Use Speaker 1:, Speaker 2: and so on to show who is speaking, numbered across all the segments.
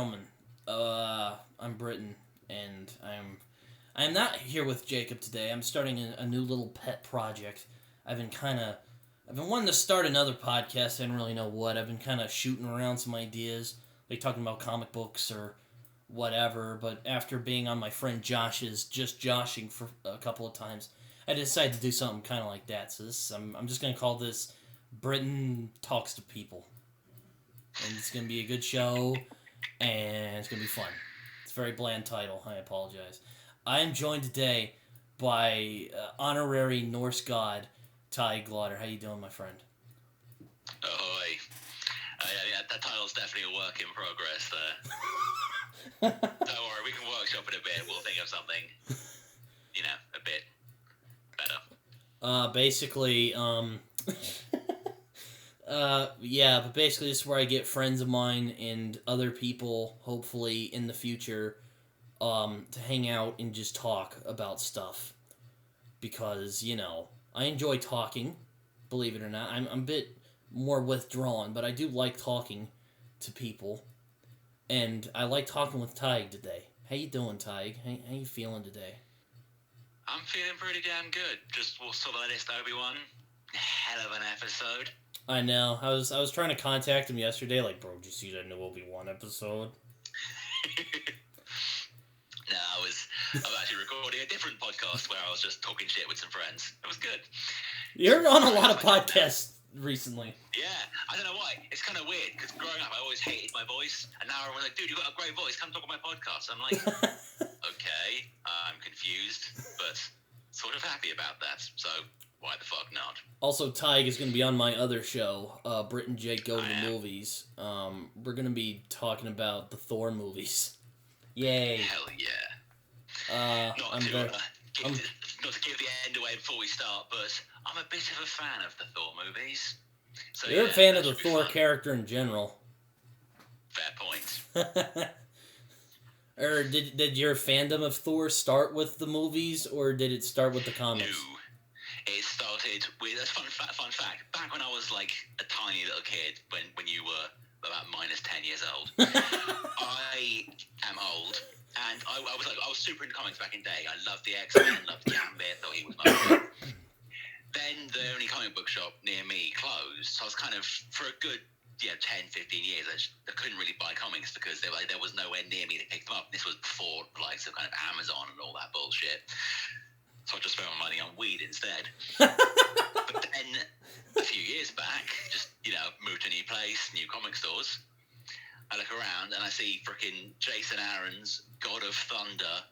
Speaker 1: Gentlemen, I'm Britton, and I'm not here with Jacob today. I'm starting a new little pet project. I've been wanting to start another podcast. I didn't really know what. I've been kind of shooting around some ideas, like talking about comic books or whatever. But after being on my friend Josh's just joshing for a couple of times, I decided to do something kind of like that. So I'm just gonna call this Britton Talks to People, and it's gonna be a good show. And it's going to be fun. It's a very bland title. I apologize. I am joined today by honorary Norse god, Taheg Gloder. How you doing, my friend?
Speaker 2: Ahoy. That title's definitely a work in progress there. Don't worry, we can workshop it a bit. We'll think of something, a bit better.
Speaker 1: Basically, but basically this is where I get friends of mine and other people, hopefully in the future, to hang out and just talk about stuff. Because, I enjoy talking, believe it or not. I'm a bit more withdrawn, but I do like talking to people. And I like talking with Taheg today. How you doing, Taheg? How you feeling today?
Speaker 2: I'm feeling pretty damn good. Just saw the latest Obi-Wan. Hell of an episode.
Speaker 1: I know. I was trying to contact him yesterday, like, bro, did you see that new Obi-Wan episode?
Speaker 2: No, I was actually recording a different podcast where I was just talking shit with some friends. It was good.
Speaker 1: You're on a lot of podcasts recently.
Speaker 2: Yeah, I don't know why. It's kind of weird, because growing up I always hated my voice, and now everyone's like, dude, you got a great voice, come talk on my podcast. I'm like, okay, I'm confused, but sort of happy about that, so why the fuck not?
Speaker 1: Also, Taheg is going to be on my other show, Britton Jake Go to the Movies. We're going to be talking about the Thor movies. Yay.
Speaker 2: Hell yeah. Not to give the end away before we start, but I'm a bit of a fan of the Thor movies. So
Speaker 1: you're a fan of the Thor character in general.
Speaker 2: Fair point.
Speaker 1: Or did your fandom of Thor start with the movies, or did it start with the comics?
Speaker 2: No. It started with a fun fact. Back when I was like a tiny little kid, when you were about minus 10 years old, I am old, and I was super into comics back in the day. I loved the X-Men, loved Gambit, thought he was my favorite. Then the only comic book shop near me closed, so I was kind of, for a good 10, 15 years, I couldn't really buy comics because there was nowhere near me to pick them up. This was before so kind of Amazon and all that bullshit. So I just spent my money on weed instead. But then, a few years back, just, moved to a new place, new comic stores. I look around and I see frickin' Jason Aaron's God of Thunder.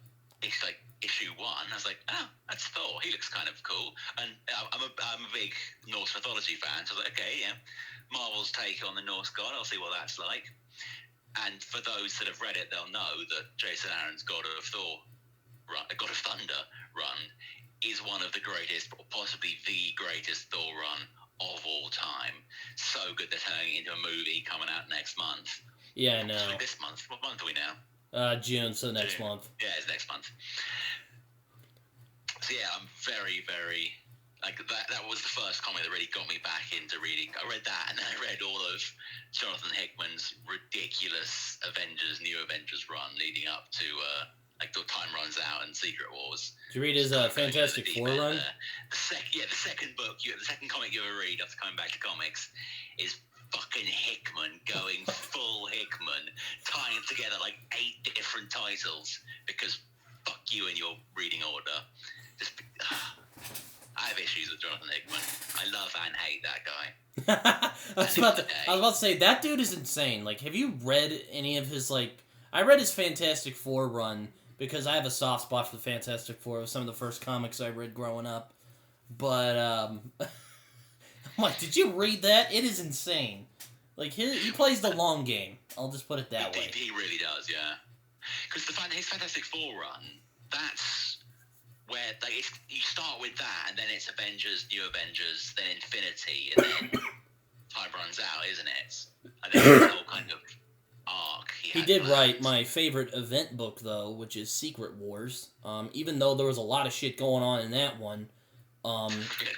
Speaker 2: It's like issue 1. I was like, oh, that's Thor. He looks kind of cool. And I'm a big Norse mythology fan, so I was like, okay, yeah. Marvel's take on the Norse god, I'll see what that's like. And for those that have read it, they'll know that Jason Aaron's God of Thunder run is one of the greatest, or possibly the greatest Thor run of all time. So good they're turning it into a movie coming out next month.
Speaker 1: Yeah, I know.
Speaker 2: This month. What month are we now?
Speaker 1: June, so next month.
Speaker 2: Yeah, it's next month. So yeah, I'm very, very... that was the first comic that really got me back into reading. I read that, and then I read all of Jonathan Hickman's ridiculous New Avengers run leading up to... the Time Runs Out and Secret Wars.
Speaker 1: Did you read his Fantastic Four run?
Speaker 2: The second comic you ever read after coming back to comics is fucking Hickman going full Hickman, tying together like 8 different titles because fuck you and your reading order. I have issues with Jonathan Hickman. I love and hate that guy.
Speaker 1: I was about to say, that dude is insane. Like, have you read any of his, I read his Fantastic Four run, because I have a soft spot for the Fantastic Four. It was some of the first comics I read growing up. But, I'm like, did you read that? It is insane. Like, he plays the long game. I'll just put it that way.
Speaker 2: He really does, yeah. Because his Fantastic Four run, that's where, you start with that, and then it's Avengers, New Avengers, then Infinity, and then Time Runs Out, isn't it? And then it's all kind of... arc.
Speaker 1: He did write my favorite event book, though, which is Secret Wars. Even though there was a lot of shit going on in that one,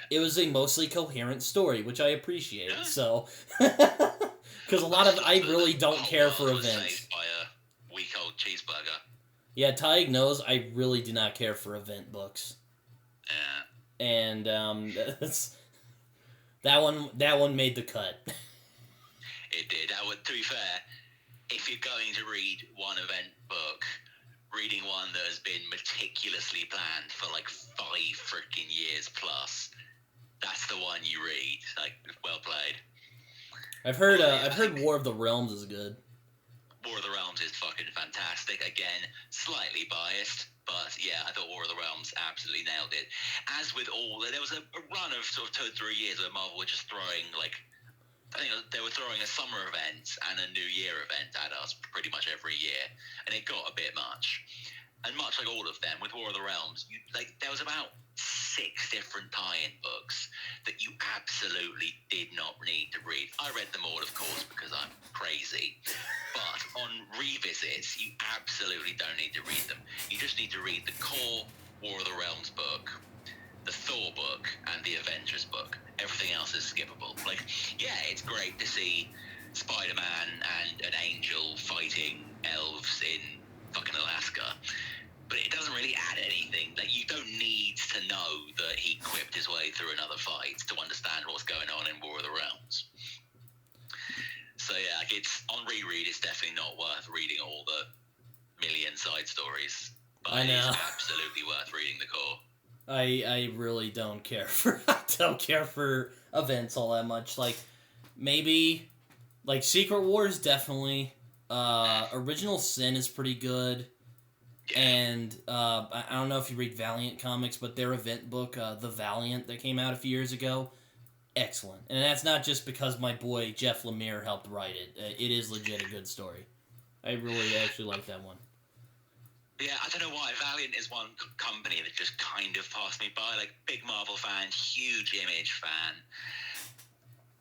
Speaker 1: it was a mostly coherent story, which I appreciate.
Speaker 2: Yeah.
Speaker 1: So, because a lot of I really don't care for events.
Speaker 2: By cheeseburger.
Speaker 1: Yeah, Taheg knows I really do not care for event books.
Speaker 2: Yeah.
Speaker 1: And that one made the cut.
Speaker 2: It did. To be fair, if you're going to read one event book, reading one that has been meticulously planned for like 5 freaking years plus, that's the one you read. Like, well played.
Speaker 1: I've heard War of the Realms is good.
Speaker 2: War of the Realms is fucking fantastic. Again, slightly biased, but yeah, I thought War of the Realms absolutely nailed it. As with all, there was a run of sort of 2 or 3 years where Marvel were just throwing like, I think they were throwing a summer event and a New Year event at us pretty much every year, and it got a bit much. And much like all of them, with War of the Realms, there was about 6 different tie-in books that you absolutely did not need to read. I read them all, of course, because I'm crazy. But on revisits, you absolutely don't need to read them. You just need to read the core War of the Realms book, the Thor book, and the Avengers book. Everything else is skippable. Like, yeah, it's great to see Spider-Man and an angel fighting elves in fucking Alaska, but it doesn't really add anything. Like, you don't need to know that he quipped his way through another fight to understand what's going on in War of the Realms. So yeah, like, it's on reread. It's definitely not worth reading all the million side stories, but
Speaker 1: I know.
Speaker 2: It's absolutely worth reading the core.
Speaker 1: I really don't care for events all that much. Like, maybe like Secret Wars, definitely. Original Sin is pretty good.
Speaker 2: Yeah.
Speaker 1: And I don't know if you read Valiant comics, but their event book, The Valiant, that came out a few years ago, excellent. And that's not just because my boy Jeff Lemire helped write it. It is legit a good story. I really actually like that one.
Speaker 2: Yeah, I don't know why. Valiant is one company that just kind of passed me by. Like, big Marvel fan, huge Image fan.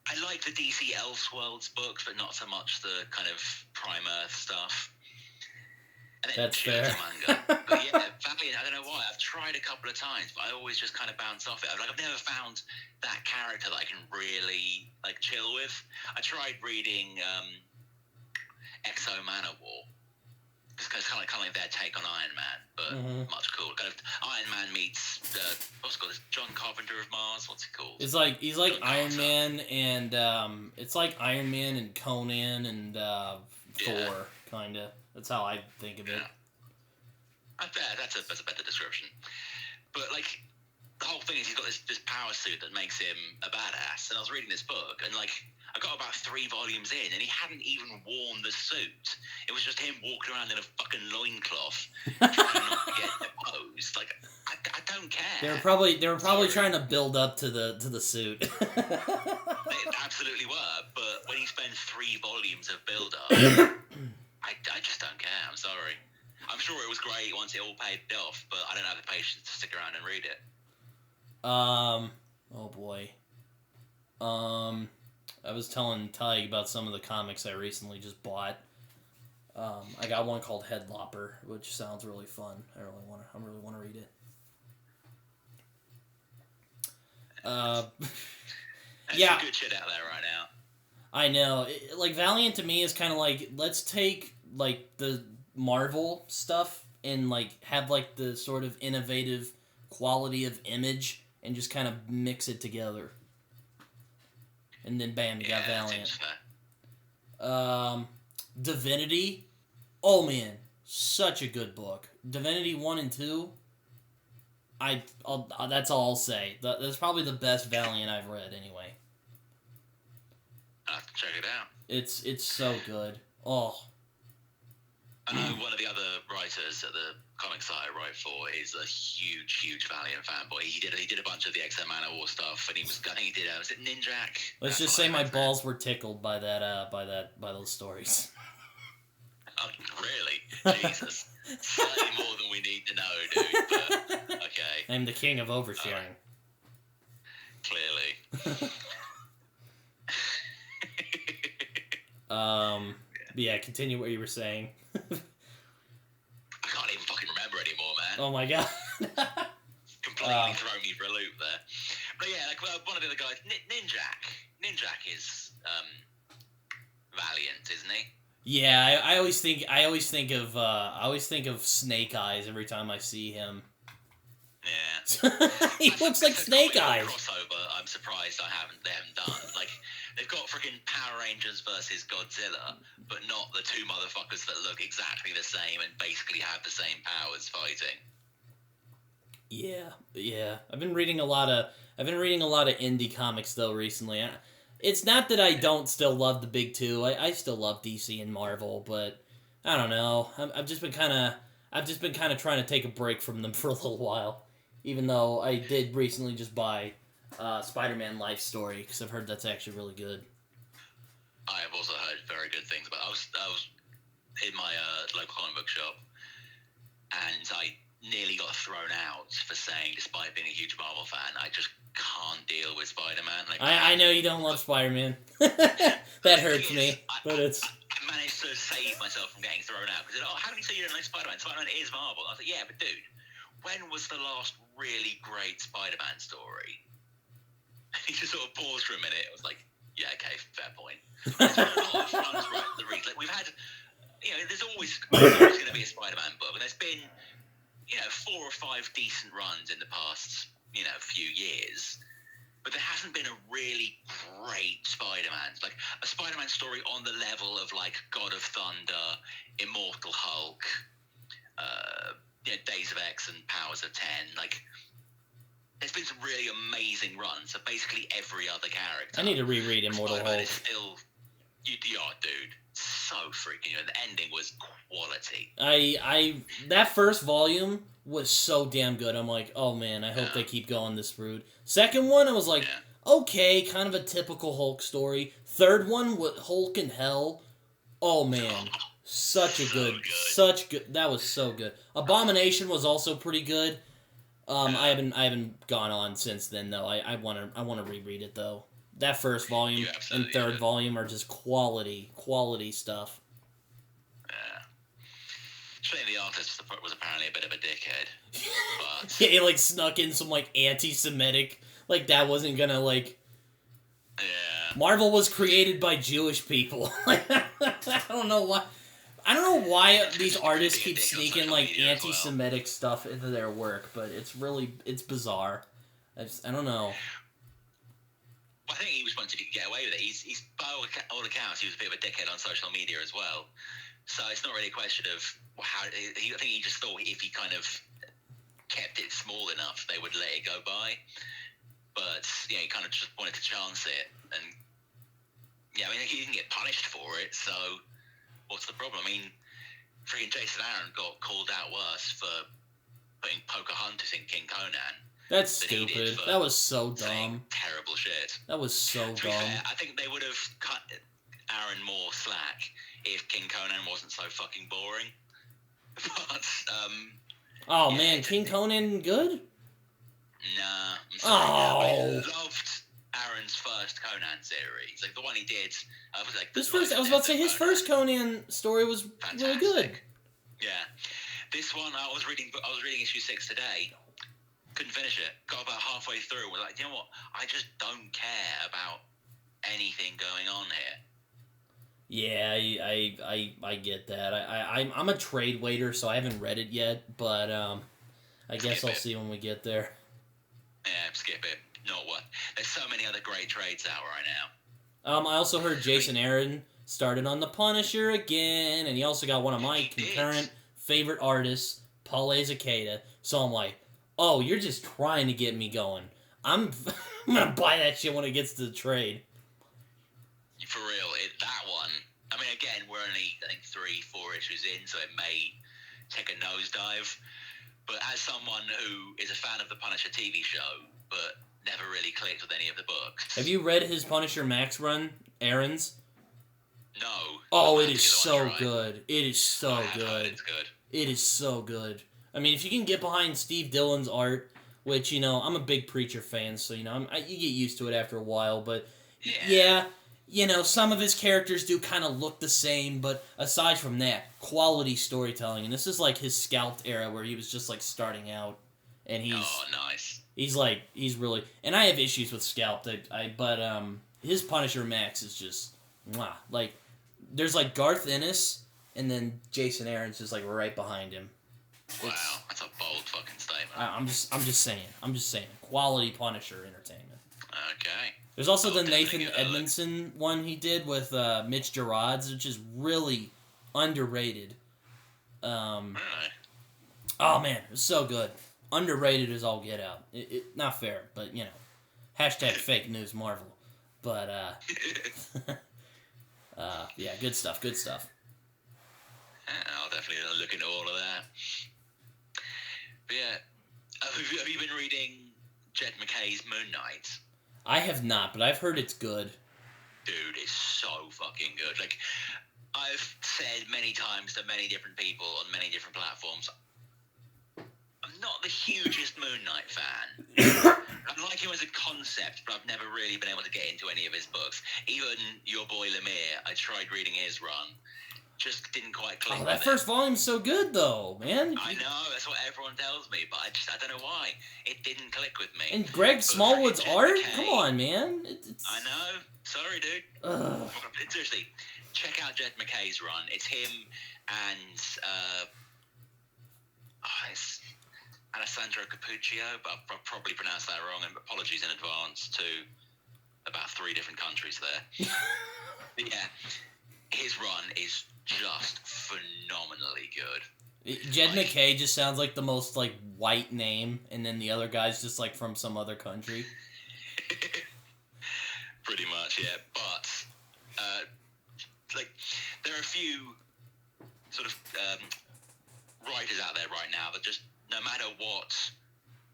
Speaker 2: I like the DC Elseworlds books, but not so much the kind of Prime Earth stuff. And then
Speaker 1: That's fair.
Speaker 2: Manga. But yeah, Valiant, I don't know why. I've tried a couple of times, but I always just kind of bounce off it. I've never found that character that I can really like chill with. I tried reading Exo Manowar. It's kind of like their take on Iron Man, but much cooler. Kind of Iron Man meets what's it called? John Carpenter of Mars. What's it called?
Speaker 1: It's like he's like Iron Man and it's like Iron Man and Conan and Thor, kinda. That's how I think of it.
Speaker 2: Yeah. That's a better description. But like, the whole thing is he's got this power suit that makes him a badass. And I was reading this book, and like, I got about 3 volumes in, and he hadn't even worn the suit. It was just him walking around in a fucking loingcloth, trying not to get exposed. Like, I don't care.
Speaker 1: They were probably trying to build up to the suit.
Speaker 2: They absolutely were, but when you spend 3 volumes of build up, I just don't care. I'm sorry. I'm sure it was great once it all paid off, but I don't have the patience to stick around and read it.
Speaker 1: Oh boy. I was telling Taheg about some of the comics I recently just bought. I got one called Headlopper, which sounds really fun. I really want to read it.
Speaker 2: There's some good shit out there right now.
Speaker 1: I know. Like, Valiant to me is kind of like, let's take like the Marvel stuff and like have like the sort of innovative quality of Image and just kind of mix it together. And then bam, you got Valiant. Divinity. Oh man, such a good book. Divinity 1 and 2. That's all I'll say. That's probably the best Valiant I've read anyway.
Speaker 2: I'll have to check it out.
Speaker 1: It's so good. Oh.
Speaker 2: I know one of the other writers at the comic site I write for is a huge Valiant fanboy. He did a bunch of the Exo Manowar stuff, and I think he did was it Ninjak?
Speaker 1: Let's just say my balls were tickled by those stories.
Speaker 2: Oh, really? Jesus. Slightly more than we need to know, dude. But okay.
Speaker 1: I'm the king of oversharing.
Speaker 2: Clearly.
Speaker 1: Yeah, continue what you were saying.
Speaker 2: I can't even fucking remember anymore, man.
Speaker 1: Oh my god.
Speaker 2: Completely thrown me for a loop there. But yeah, like one of the other guys, Ninjak is Valiant, isn't he?
Speaker 1: Yeah, I always think of Snake Eyes every time I see him.
Speaker 2: Yeah.
Speaker 1: He looks like Snake Eyes.
Speaker 2: Crossover, I'm surprised they haven't done. Like, they've got freaking Power Rangers versus Godzilla, but not the two motherfuckers that look exactly the same and basically have the same powers fighting.
Speaker 1: Yeah. I've been reading a lot of indie comics though recently. It's not that I don't still love the big two. I still love DC and Marvel, but I don't know. I've just been kind of trying to take a break from them for a little while. Even though I did recently just buy Spider-Man Life Story because I've heard that's actually really good.
Speaker 2: I have also heard very good things about it. I was in my local comic book shop, and I nearly got thrown out for saying, despite being a huge Marvel fan, I just can't deal with Spider-Man. Like,
Speaker 1: I know you don't love Spider-Man. That hurts me, but it's...
Speaker 2: I managed to save myself from getting thrown out. Because, how can you say you don't like Spider-Man? Spider-Man is Marvel. I was like, yeah, but dude, when was the last really great Spider-Man story? And he just sort of paused for a minute. I was like, yeah, okay, fair point. There's been a lot of runs throughout the read. Like, we've had, there's always going to be a Spider-Man book, and there's been, 4 or 5 decent runs in the past, few years. But there hasn't been a really great Spider-Man. Like, a Spider-Man story on the level of, like, God of Thunder, Immortal Hulk, Days of X and Powers of 10. Like, there's been some really amazing runs of basically every other character.
Speaker 1: I need to reread Immortal
Speaker 2: Spider-Man
Speaker 1: Hulk.
Speaker 2: is still, dude, so freaking good. The ending was quality.
Speaker 1: That first volume was so damn good. I'm like, oh man, I hope they keep going this route. Second one, I was like, okay, kind of a typical Hulk story. Third one with Hulk in Hell. Oh man, such good. That was so good. Abomination was also pretty good. I haven't gone on since then though. I want to reread it though. That first volume and third volume are just quality stuff.
Speaker 2: Yeah. Certainly the artist was apparently a bit of a dickhead. But...
Speaker 1: yeah, he snuck in some anti-Semitic, that wasn't gonna
Speaker 2: Yeah.
Speaker 1: Marvel was created by Jewish people. I don't know why. I don't know why these artists keep sneaking anti-Semitic stuff into their work, but it's bizarre. I don't know.
Speaker 2: I think he was wanting to get away with it. He's by all accounts, he was a bit of a dickhead on social media as well. So it's not really a question of how. I think he just thought if he kind of kept it small enough, they would let it go by. But he kind of just wanted to chance it, and he didn't get punished for it. So what's the problem? I mean, freaking Jason Aaron got called out worse for putting Pocahontas in King Conan.
Speaker 1: That's stupid. That was so dumb.
Speaker 2: Terrible shit.
Speaker 1: That was so dumb.
Speaker 2: To be fair, I think they would have cut Aaron more slack if King Conan wasn't so fucking boring. But,
Speaker 1: oh man, King Conan good?
Speaker 2: Nah, I'm sorry. I loved Aaron's first Conan series. Like, the one he did,
Speaker 1: I was about to say, his first Conan story was really good.
Speaker 2: Yeah. This one, I was reading issue 6 today. Couldn't finish it. Got about halfway through. Was like, you know what? I just don't care about anything going on here.
Speaker 1: Yeah, I get that. I'm a trade waiter, so I haven't read it yet. But I guess I'll see when we get there.
Speaker 2: Yeah, skip it. Not what. There's so many other great trades out right now.
Speaker 1: I also heard Jason Aaron started on The Punisher again, and he also got one of my concurrent favorite artists, Paul Azaceta. So I'm like, oh, you're just trying to get me going. I'm gonna buy that shit when it gets to the trade.
Speaker 2: For real, that one. I mean, again, we're only, I think, 3-4 issues in, so it may take a nosedive. But as someone who is a fan of the Punisher TV show, but never really clicked with any of the books.
Speaker 1: Have you read his Punisher Max run, Aaron's?
Speaker 2: No.
Speaker 1: Oh, it is so good. It is so good.
Speaker 2: It's good.
Speaker 1: It is so good. I mean, if you can get behind Steve Dillon's art, which, I'm a big Preacher fan, so, you get used to it after a while, but, yeah some of his characters do kind of look the same, but aside from that, quality storytelling, and this is, his Scalped era, where he was just, starting out, and he's...
Speaker 2: Oh, nice.
Speaker 1: He's really... And I have issues with Scalped, but his Punisher Max is just... Mwah. there's like Garth Ennis, and then Jason Aaron's just like right behind him.
Speaker 2: Wow, that's a bold fucking statement.
Speaker 1: I'm just saying. Quality Punisher entertainment.
Speaker 2: Okay.
Speaker 1: There's also the Nathan Edmondson one he did with Mitch Gerads, which is really underrated.
Speaker 2: Really?
Speaker 1: Oh man, it was so good. Underrated as all get out. Not fair, but you know, hashtag fake news Marvel. But yeah, good stuff. Good stuff.
Speaker 2: I'll definitely look into all of that. But yeah, have you been reading Jed MacKay's Moon Knight?
Speaker 1: I have not, but I've heard it's good.
Speaker 2: Dude, it's so fucking good. Like, I've said many times to many different people on many different platforms, I'm not the hugest Moon Knight fan. I like him as a concept, but I've never really been able to get into any of his books. Even your boy Lemire, I tried reading his run. Just didn't quite click.
Speaker 1: Oh, that first volume's so good, though, man.
Speaker 2: I know, that's what everyone tells me, but I don't know why. It didn't click with me.
Speaker 1: And Greg Smallwood's art? Come on, man. It's...
Speaker 2: I know. Sorry, dude.
Speaker 1: Ugh.
Speaker 2: Seriously, check out Jed MacKay's run. It's him and it's Alessandro Capuccio, but I've probably pronounced that wrong, and apologies in advance to about 3 different countries there. But yeah, his run is just phenomenally good.
Speaker 1: Jed MacKay just sounds like the most like white name, and then the other guy's just like from some other country.
Speaker 2: Pretty much, yeah. But like, there are a few sort of writers out there right now that just, no matter what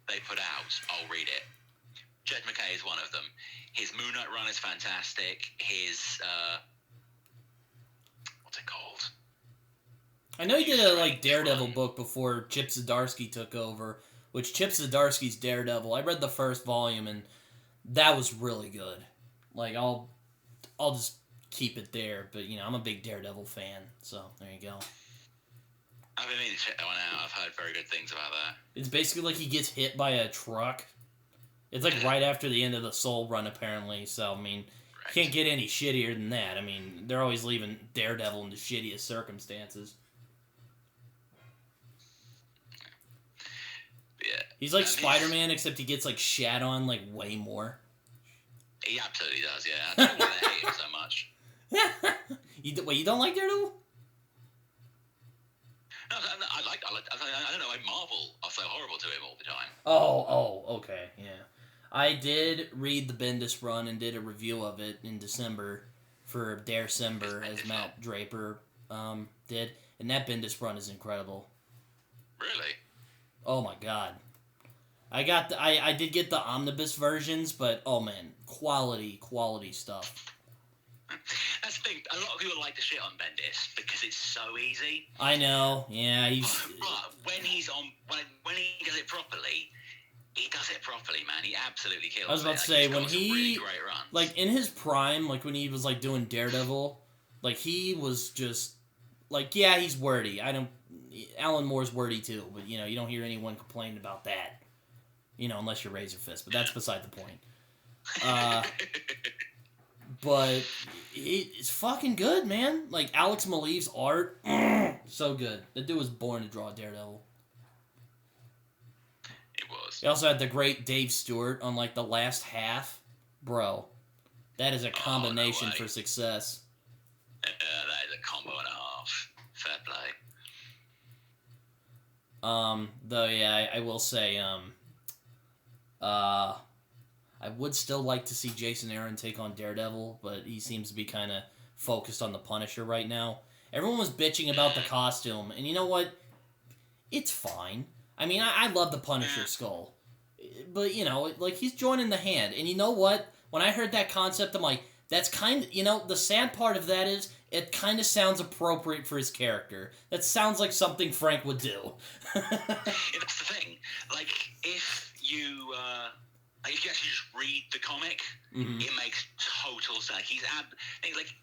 Speaker 2: they put out, I'll read it. Jed MacKay is one of them. His Moon Knight run is fantastic. His what's it called?
Speaker 1: I know he did a like Daredevil book before Chip Zdarsky took over, which Chip Zdarsky's Daredevil. I read the first volume and that was really good. Like I'll just keep it there, but you know, I'm a big Daredevil fan, so there you go.
Speaker 2: I've been meaning to check that one out. I've heard very good things about that.
Speaker 1: It's basically like he gets hit by a truck. It's like right after the end of the Soul run, apparently, so I mean, can't get any shittier than that. I mean, they're always leaving Daredevil in the shittiest circumstances.
Speaker 2: Yeah.
Speaker 1: He's like Spider-Man, except he gets like shat on like way more.
Speaker 2: He absolutely does, yeah. I don't know why they hate him so much.
Speaker 1: Wait, you don't like Daredevil?
Speaker 2: No, I don't know why Marvel are so horrible to him all the time.
Speaker 1: Oh, okay, yeah. I did read the Bendis run and did a review of it in December for December, as Matt Draper did, and that Bendis run is incredible.
Speaker 2: Really?
Speaker 1: Oh my god. I did get the omnibus versions, but oh man, quality stuff.
Speaker 2: That's the thing. A lot of people like to shit on Bendis because it's so easy.
Speaker 1: I know. Yeah,
Speaker 2: But when he's on, when he does it properly, he does it properly, man. He absolutely kills it.
Speaker 1: I was about to say, when he
Speaker 2: really great runs.
Speaker 1: like in his prime, like when he was like doing Daredevil, like he was just like, yeah, he's wordy. Alan Moore's wordy too, but you know, you don't hear anyone complain about that. You know, unless you're Razor Fist, but that's beside the point. But it's fucking good, man. Like, Alex Maleev's art, so good. The dude was born to draw Daredevil.
Speaker 2: It was.
Speaker 1: He also had the great Dave Stewart on, like, the last half. Bro, that is a combination for success.
Speaker 2: That is a combo and a half. Fair play.
Speaker 1: Though, yeah, I will say, I would still like to see Jason Aaron take on Daredevil, but he seems to be kind of focused on the Punisher right now. Everyone was bitching about the costume, and you know what? It's fine. I mean, I love the Punisher skull. But, you know, like, he's joining the hand. And you know what? When I heard that concept, I'm like, that's kind of, you know, the sad part of that is, it kind of sounds appropriate for his character. That sounds like something Frank would do.
Speaker 2: Yeah, that's the thing. Like, if you actually just read the comic, it makes total sense. Like,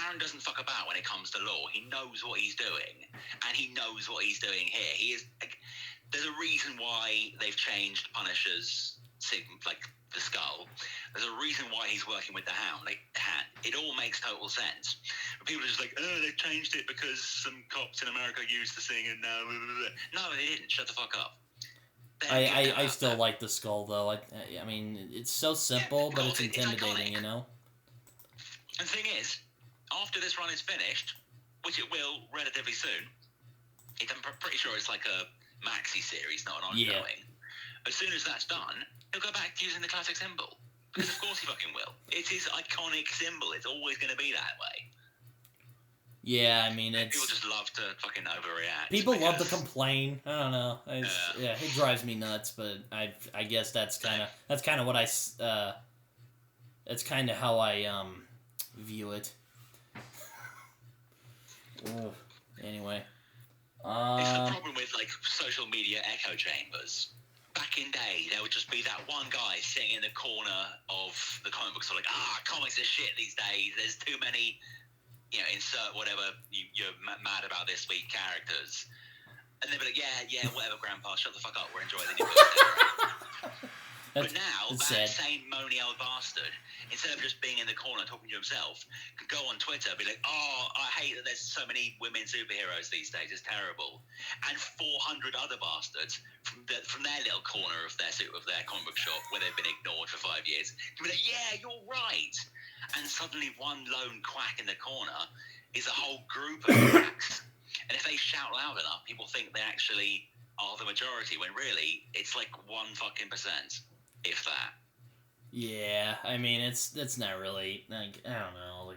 Speaker 2: Aaron doesn't fuck about when it comes to lore. He knows what he's doing, and he knows what he's doing here. He is like, there's a reason why they've changed Punisher's the skull. There's a reason why he's working with the hand. It all makes total sense. But people are just like, oh, they changed it because some cops in America used the thing and now... No, they didn't. Shut the fuck up.
Speaker 1: I still like the skull, though. I mean, it's so simple, but it's intimidating, you know?
Speaker 2: And the thing is, after this run is finished, which it will relatively soon, I'm pretty sure it's like a maxi series, not an ongoing. Yeah. As soon as that's done, he'll go back to using the classic symbol. Because of course he fucking will. It's his iconic symbol. It's always going to be that way.
Speaker 1: Yeah, I mean,
Speaker 2: people just love to fucking overreact.
Speaker 1: People love to complain. I don't know. Yeah, it drives me nuts. But I guess that's kind of what that's kind of how I view it. Ugh. Anyway,
Speaker 2: it's the problem with like social media echo chambers. Back in day, there would just be that one guy sitting in the corner of the comic book store, like, comics are shit these days. There's too many. Insert whatever you're mad about this week characters. And they'll be like, yeah, whatever, Grandpa, shut the fuck up, we're enjoying the new book. But now, that same moany old bastard, instead of just being in the corner talking to himself, could go on Twitter and be like, I hate that there's so many women superheroes these days, it's terrible. And 400 other bastards from their little corner of their comic book shop, where they've been ignored for 5 years, can be like, yeah, you're right. And suddenly one lone quack in the corner is a whole group of quacks. And if they shout loud enough, people think they actually are the majority, when really it's like 1%, if that.
Speaker 1: Yeah, I mean, it's not really, like, I don't know,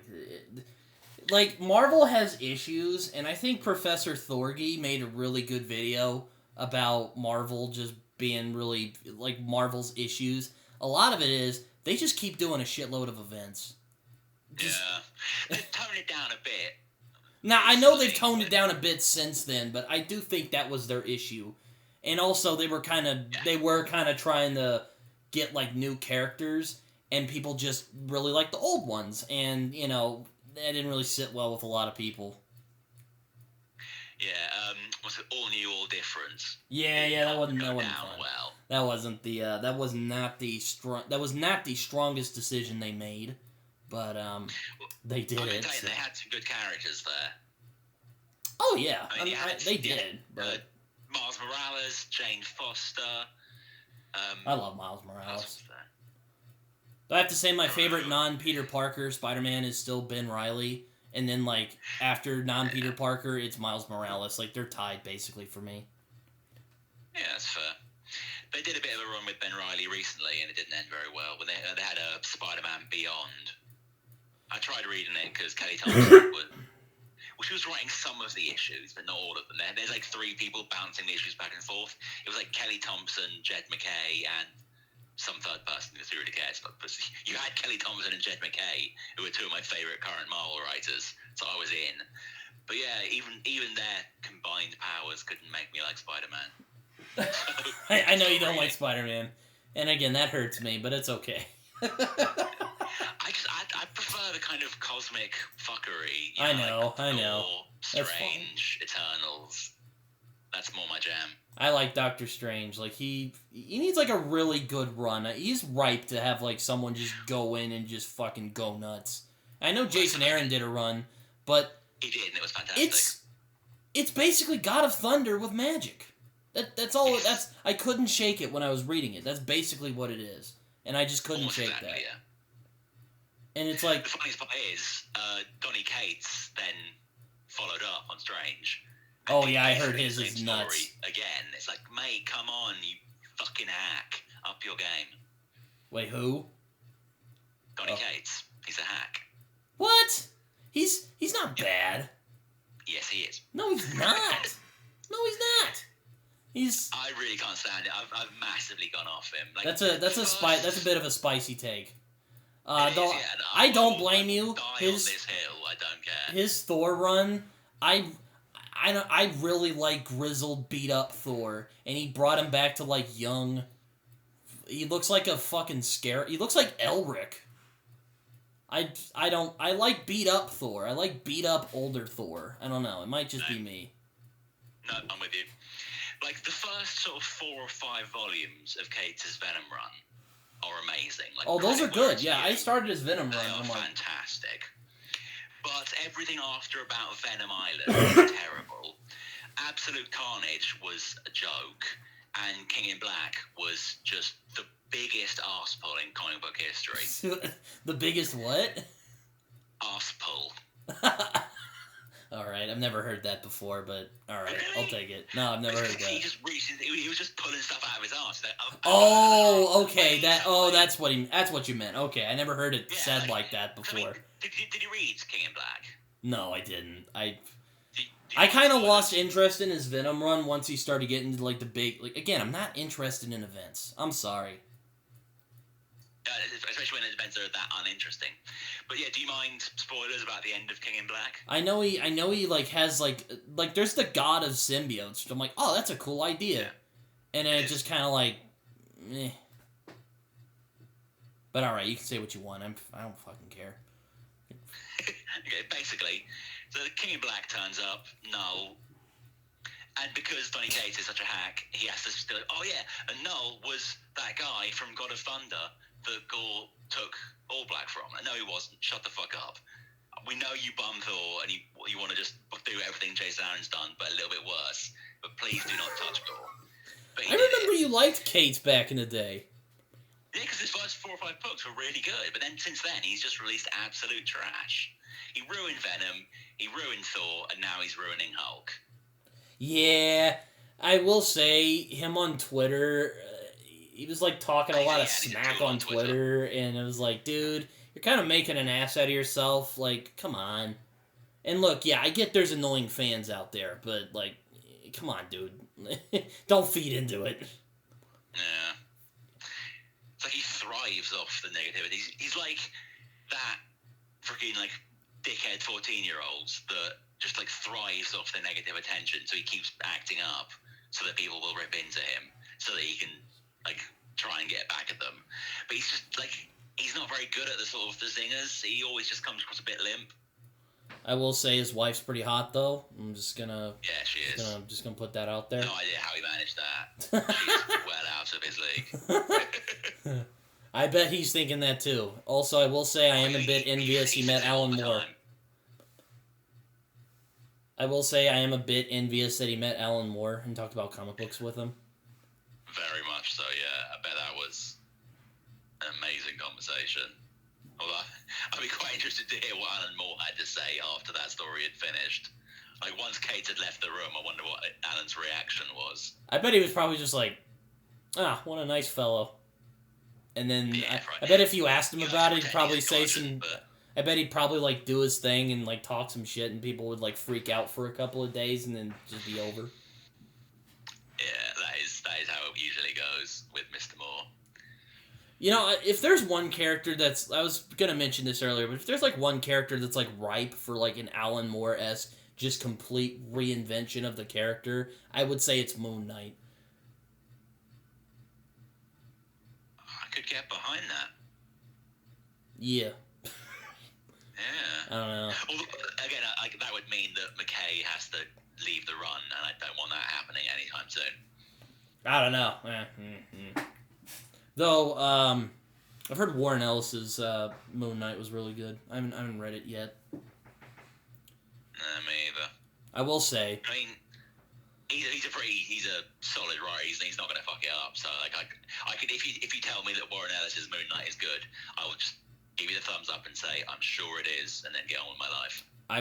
Speaker 1: like Marvel has issues, and I think Professor Thorgy made a really good video about Marvel just being really, like, Marvel's issues. A lot of it is, they just keep doing a shitload of events.
Speaker 2: Yeah. They've toned it down a bit.
Speaker 1: Now, I know they've toned it down a bit since then, but I do think that was their issue. And also, they were kind of trying to get, like, new characters, and people just really like the old ones. And, that didn't really sit well with a lot of people.
Speaker 2: Yeah, what's it, all new, all different?
Speaker 1: Yeah, that wasn't fun.
Speaker 2: Well.
Speaker 1: That was not the strongest decision they made, but they did it.
Speaker 2: They had some good characters there.
Speaker 1: Oh yeah, they did. But
Speaker 2: Miles Morales, Jane Foster.
Speaker 1: I love Miles Morales. I have to say my favorite non-Peter Parker Spider-Man is still Ben Reilly. And then, like, after non-Peter Parker, it's Miles Morales. Like, they're tied, basically, for me.
Speaker 2: Yeah, that's fair. They did a bit of a run with Ben Reilly recently, and it didn't end very well. But they had a Spider-Man Beyond. I tried reading it because Kelly Thompson she was writing some of the issues, but not all of them. There's, like, 3 people bouncing the issues back and forth. It was, like, Kelly Thompson, Jed McKay, and some third person who really cares. But you had Kelly Thompson and Jed McKay, who were 2 of my favourite current Marvel writers, so I was in. But yeah, even their combined powers couldn't make me like Spider-Man.
Speaker 1: I know you don't like Spider-Man, and again, that hurts me, but it's okay.
Speaker 2: I prefer the kind of cosmic fuckery.
Speaker 1: I know.
Speaker 2: Thor, Strange, Eternals. That's more my jam.
Speaker 1: I like Doctor Strange. Like, he needs, like, a really good run. He's ripe to have, like, someone just go in and just fucking go nuts. I know Jason Aaron did a run, but
Speaker 2: he did, and it was fantastic.
Speaker 1: It's basically God of Thunder with magic. That's all. I couldn't shake it when I was reading it. That's basically what it is, and I just couldn't shake that. Yeah. And it's like,
Speaker 2: the funniest part is Donny Cates then followed up on Strange.
Speaker 1: Oh yeah, I heard his is nuts.
Speaker 2: Again, it's like, mate, come on, you fucking hack, up your game.
Speaker 1: Wait, who?
Speaker 2: Donny Cates. He's a hack.
Speaker 1: What? He's not bad.
Speaker 2: Yes, he is.
Speaker 1: No, he's not. No, he's not.
Speaker 2: I really can't stand it. I've massively gone off him. Like,
Speaker 1: that's a bit of a spicy take. I don't blame you.
Speaker 2: On this hill, I don't care.
Speaker 1: His Thor run, I really like grizzled, beat up Thor, and he brought him back to, like, young. He looks like a fucking scare. He looks like Elric. I like beat up Thor. I like beat up older Thor. I don't know. It might just be me.
Speaker 2: No, I'm with you. Like, the first sort of 4 or 5 volumes of Cates' Venom run are amazing. Like,
Speaker 1: oh, those are good. Yeah, I
Speaker 2: you.
Speaker 1: started as Venom
Speaker 2: They
Speaker 1: Run.
Speaker 2: are
Speaker 1: I'm like,
Speaker 2: fantastic. But everything after about Venom Island was terrible. Absolute Carnage was a joke, and King in Black was just the biggest arse pull in comic book history.
Speaker 1: the biggest what?
Speaker 2: Arse pull.
Speaker 1: All right, I've never heard that before, but all right,
Speaker 2: Really?
Speaker 1: I'll take it. No, I've never heard
Speaker 2: He
Speaker 1: that.
Speaker 2: just reached. He was just pulling stuff out of his arse. Like,
Speaker 1: Oh, okay. That's what you meant. Okay, I never heard it
Speaker 2: Yeah,
Speaker 1: said like that before.
Speaker 2: I mean, did you read King in Black?
Speaker 1: No, I didn't.
Speaker 2: Did
Speaker 1: I
Speaker 2: you
Speaker 1: kind of
Speaker 2: know
Speaker 1: lost
Speaker 2: that?
Speaker 1: interest in his Venom run once he started getting into like the big. Like again, I'm not interested in events. I'm sorry.
Speaker 2: Especially when events are that uninteresting. But yeah, do you mind spoilers about the end of King in Black?
Speaker 1: I know he like has like there's the god of symbiotes. I'm like, oh, that's a cool idea,
Speaker 2: Yeah.
Speaker 1: and then it just kind of like, eh. But all right, you can say what you want. I don't fucking care.
Speaker 2: Okay, basically, so King in Black turns up, Null, and because Donny Cates is such a hack, he has to still. Oh yeah, and Null was that guy from God of Thunder that Gore took All Black from. No, he wasn't. Shut the fuck up. We know you bum Thor, and you want to just do everything Jason Aaron's done, but a little bit worse. But please do not touch Thor. But
Speaker 1: I remember you liked Cates back in the day.
Speaker 2: Yeah, because his first 4 or 5 books were really good, but then since then he's just released absolute trash. He ruined Venom, he ruined Thor, and now he's ruining Hulk.
Speaker 1: Yeah, I will say him on Twitter. He was like talking a lot of smack on Twitter, and it was like, dude, you're kind of making an ass out of yourself. Like, come on. And look, yeah, I get there's annoying fans out there, but like, come on, dude, don't feed into it.
Speaker 2: Yeah. It's like he thrives off the negativity. He's like that freaking like dickhead 14-year-olds that just like thrives off the negative attention, so he keeps acting up so that people will rip into him, so that he can like try and get back at them. But he's just like he's not very good at the sort of the zingers. He always just comes across a bit limp.
Speaker 1: I will say his wife's pretty hot though. I'm just gonna
Speaker 2: she is.
Speaker 1: Just gonna put that out there.
Speaker 2: No idea how he managed that. She's well out of his league.
Speaker 1: I bet he's thinking that too. Also, I will say I am a bit envious he met Alan Moore. I will say I am a bit envious that he met Alan Moore and talked about comic books with him.
Speaker 2: Very much so, yeah. I bet that was an amazing conversation. Although, I'd be quite interested to hear what Alan Moore had to say after that story had finished. Like, once Kate had left the room, I wonder what Alan's reaction was.
Speaker 1: I bet he was probably just like, what a nice fellow. And then,
Speaker 2: Yeah,
Speaker 1: I bet if you asked him about it, he'd probably say
Speaker 2: cautious,
Speaker 1: some...
Speaker 2: but-
Speaker 1: I bet he'd probably, like, do his thing and, like, talk some shit, and people would, like, freak out for a couple of days and then just be over.
Speaker 2: Yeah, that is how it usually goes with Mr. Moore.
Speaker 1: You know, if there's one character that's... I was gonna mention this earlier, but if there's, like, one character that's, like, ripe for, like, an Alan Moore-esque, just complete reinvention of the character, I would say it's Moon Knight.
Speaker 2: I could get behind that.
Speaker 1: Yeah.
Speaker 2: Yeah.
Speaker 1: I don't know.
Speaker 2: Although, again, that would mean that McKay has to leave the run, and I don't want that happening anytime soon.
Speaker 1: I don't know. Though, I've heard Warren Ellis's Moon Knight was really good. I haven't read it yet.
Speaker 2: Me either.
Speaker 1: I will say.
Speaker 2: I mean, he's a solid writer. He's not going to fuck it up. So like I could if you tell me that Warren Ellis's Moon Knight is good, I will just give you the thumbs up and say I'm sure it is, and then get on with my life.
Speaker 1: I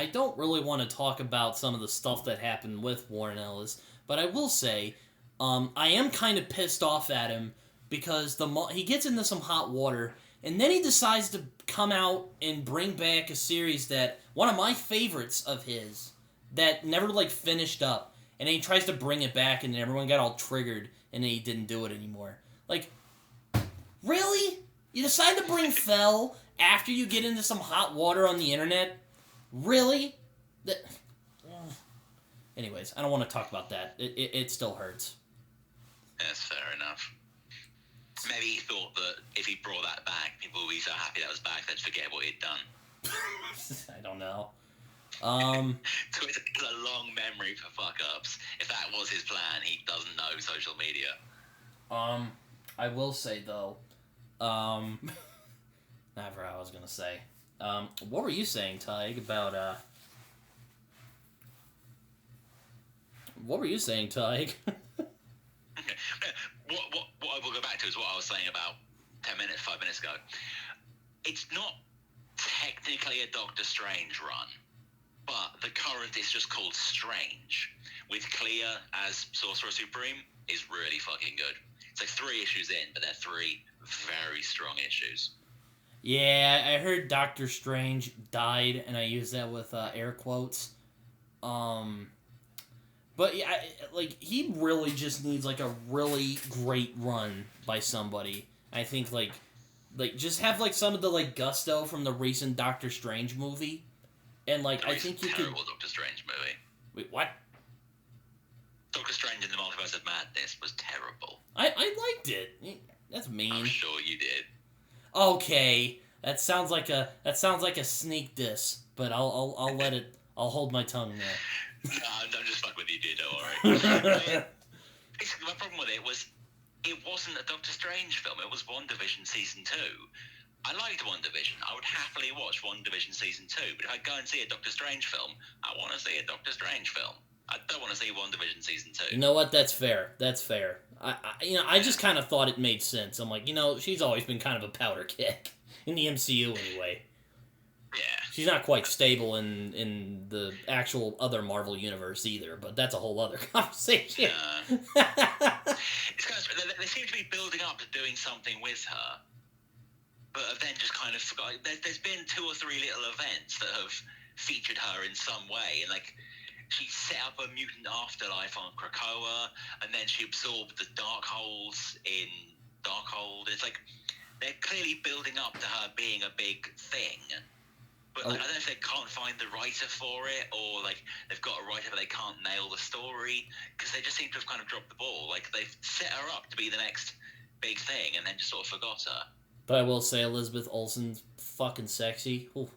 Speaker 1: don't really want to talk about some of the stuff that happened with Warren Ellis, but I will say, I am kind of pissed off at him because he gets into some hot water, and then he decides to come out and bring back a series that one of my favorites of his that never like finished up, and then he tries to bring it back, and then everyone got all triggered, and then he didn't do it anymore. Like, really? You decide to bring Fell after you get into some hot water on the internet? Really? Anyways, I don't want to talk about that. It still hurts.
Speaker 2: That's fair enough. Maybe he thought that if he brought that back, people would be so happy that was back they'd forget what he'd done.
Speaker 1: I don't know.
Speaker 2: So it's a long memory for fuck-ups. If that was his plan, he doesn't know social media.
Speaker 1: I will say though, never I was gonna say. What were you saying, Taheg, about What were you saying, Taheg?
Speaker 2: What I will go back to is what I was saying about 5 minutes ago. It's not technically a Doctor Strange run, but the current is just called Strange, with Clea as Sorcerer Supreme, is really fucking good. It's like 3 issues in, but they're 3 very strong issues.
Speaker 1: Yeah, I heard Doctor Strange died, and I use that with air quotes. But yeah, he really just needs like a really great run by somebody. I think like just have like some of the like gusto from the recent Doctor Strange movie, and like I think you could.
Speaker 2: Terrible Doctor Strange movie.
Speaker 1: Wait, what?
Speaker 2: Doctor Strange in the Multiverse of Madness was terrible.
Speaker 1: I liked it. That's mean.
Speaker 2: I'm sure you did.
Speaker 1: Okay, that sounds like a sneak diss, but I'll let it. I'll hold my tongue there.
Speaker 2: No, I'm just fucking with you, dude. Don't worry. Basically, my problem with it was it wasn't a Doctor Strange film. It was WandaVision Season 2. I liked WandaVision. I would happily watch WandaVision Season 2. But if I go and see a Doctor Strange film, I want to see a Doctor Strange film. I don't want to see WandaVision Season 2.
Speaker 1: You know what? That's fair. That's fair. I just kind of thought it made sense. I'm like, she's always been kind of a powder keg in the MCU anyway.
Speaker 2: Yeah.
Speaker 1: She's not quite stable in the actual other Marvel universe either, but that's a whole other conversation.
Speaker 2: It's kind of, they seem to be building up to doing something with her, but have then just kind of forgot. There's been 2 or 3 little events that have featured her in some way, and like she set up a mutant afterlife on Krakoa, and then she absorbed the Darkholds in Darkhold. It's like they're clearly building up to her being a big thing. But like, I don't know if they can't find the writer for it, or like they've got a writer but they can't nail the story, because they just seem to have kind of dropped the ball. Like they've set her up to be the next big thing and then just sort of forgot her.
Speaker 1: But I will say Elizabeth Olsen's fucking sexy. Ooh.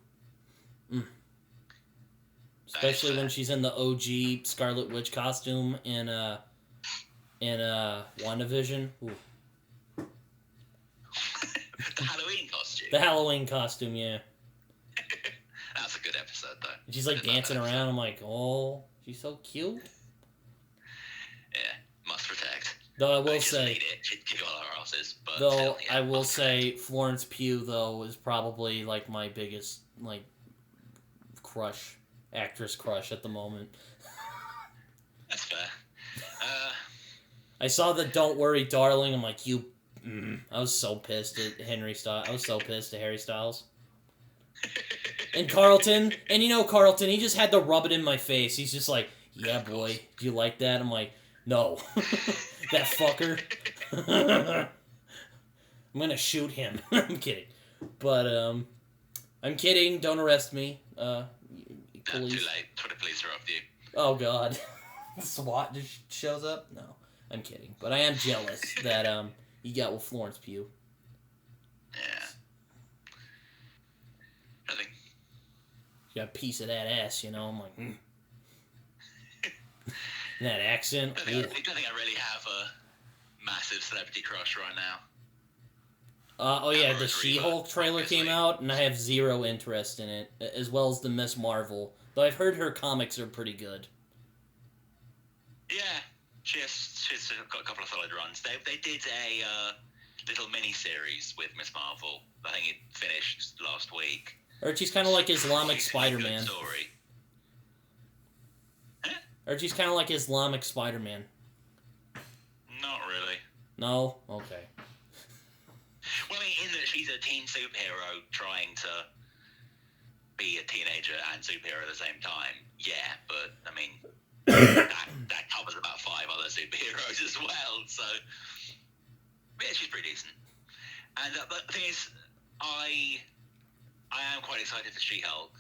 Speaker 1: Especially when she's in the OG Scarlet Witch costume in WandaVision. Ooh.
Speaker 2: The Halloween costume.
Speaker 1: The Halloween costume, yeah.
Speaker 2: That's a good episode, though.
Speaker 1: And she's like dancing around. I'm like, oh, she's so cute.
Speaker 2: Yeah, must protect.
Speaker 1: Though I will say,
Speaker 2: need it. She'd kick all our asses, but
Speaker 1: though
Speaker 2: still, yeah,
Speaker 1: I will say, Florence Pugh though is probably like my biggest like actress crush at the moment.
Speaker 2: That's fair.
Speaker 1: I saw the "Don't Worry, Darling." I'm like, you. I was so pissed at Harry Styles. And Carlton, Carlton, he just had to rub it in my face. He's just like, yeah, boy, do you like that? I'm like, no. That fucker. I'm gonna shoot him. I'm kidding. But, I'm kidding. Don't arrest me. Police.
Speaker 2: Too late. Twitter police are after you.
Speaker 1: Oh, God. SWAT just shows up? No. I'm kidding. But I am jealous that, you got with Florence Pugh.
Speaker 2: Yeah. Nothing.
Speaker 1: You got a piece of that ass, I'm like, that accent.
Speaker 2: I don't think I really have a massive celebrity crush right now.
Speaker 1: Oh yeah, the She-Hulk trailer came out, and I have zero interest in it, as well as the Miss Marvel. Though I've heard her comics are pretty good.
Speaker 2: Yeah, she's got a couple of solid runs. They did a little mini-series with Miss Marvel. I think it finished last week.
Speaker 1: Or she's kind of like Islamic Spider-Man.
Speaker 2: Story. Huh?
Speaker 1: Or she's kind of like Islamic Spider-Man.
Speaker 2: Not really.
Speaker 1: No? Okay.
Speaker 2: Well, I mean, in that she's a teen superhero trying to be a teenager and superhero at the same time. Yeah, but, I mean, that covers about 5 other superheroes as well, so... Yeah, she's pretty decent. And but the thing is, I am quite excited for She-Hulk.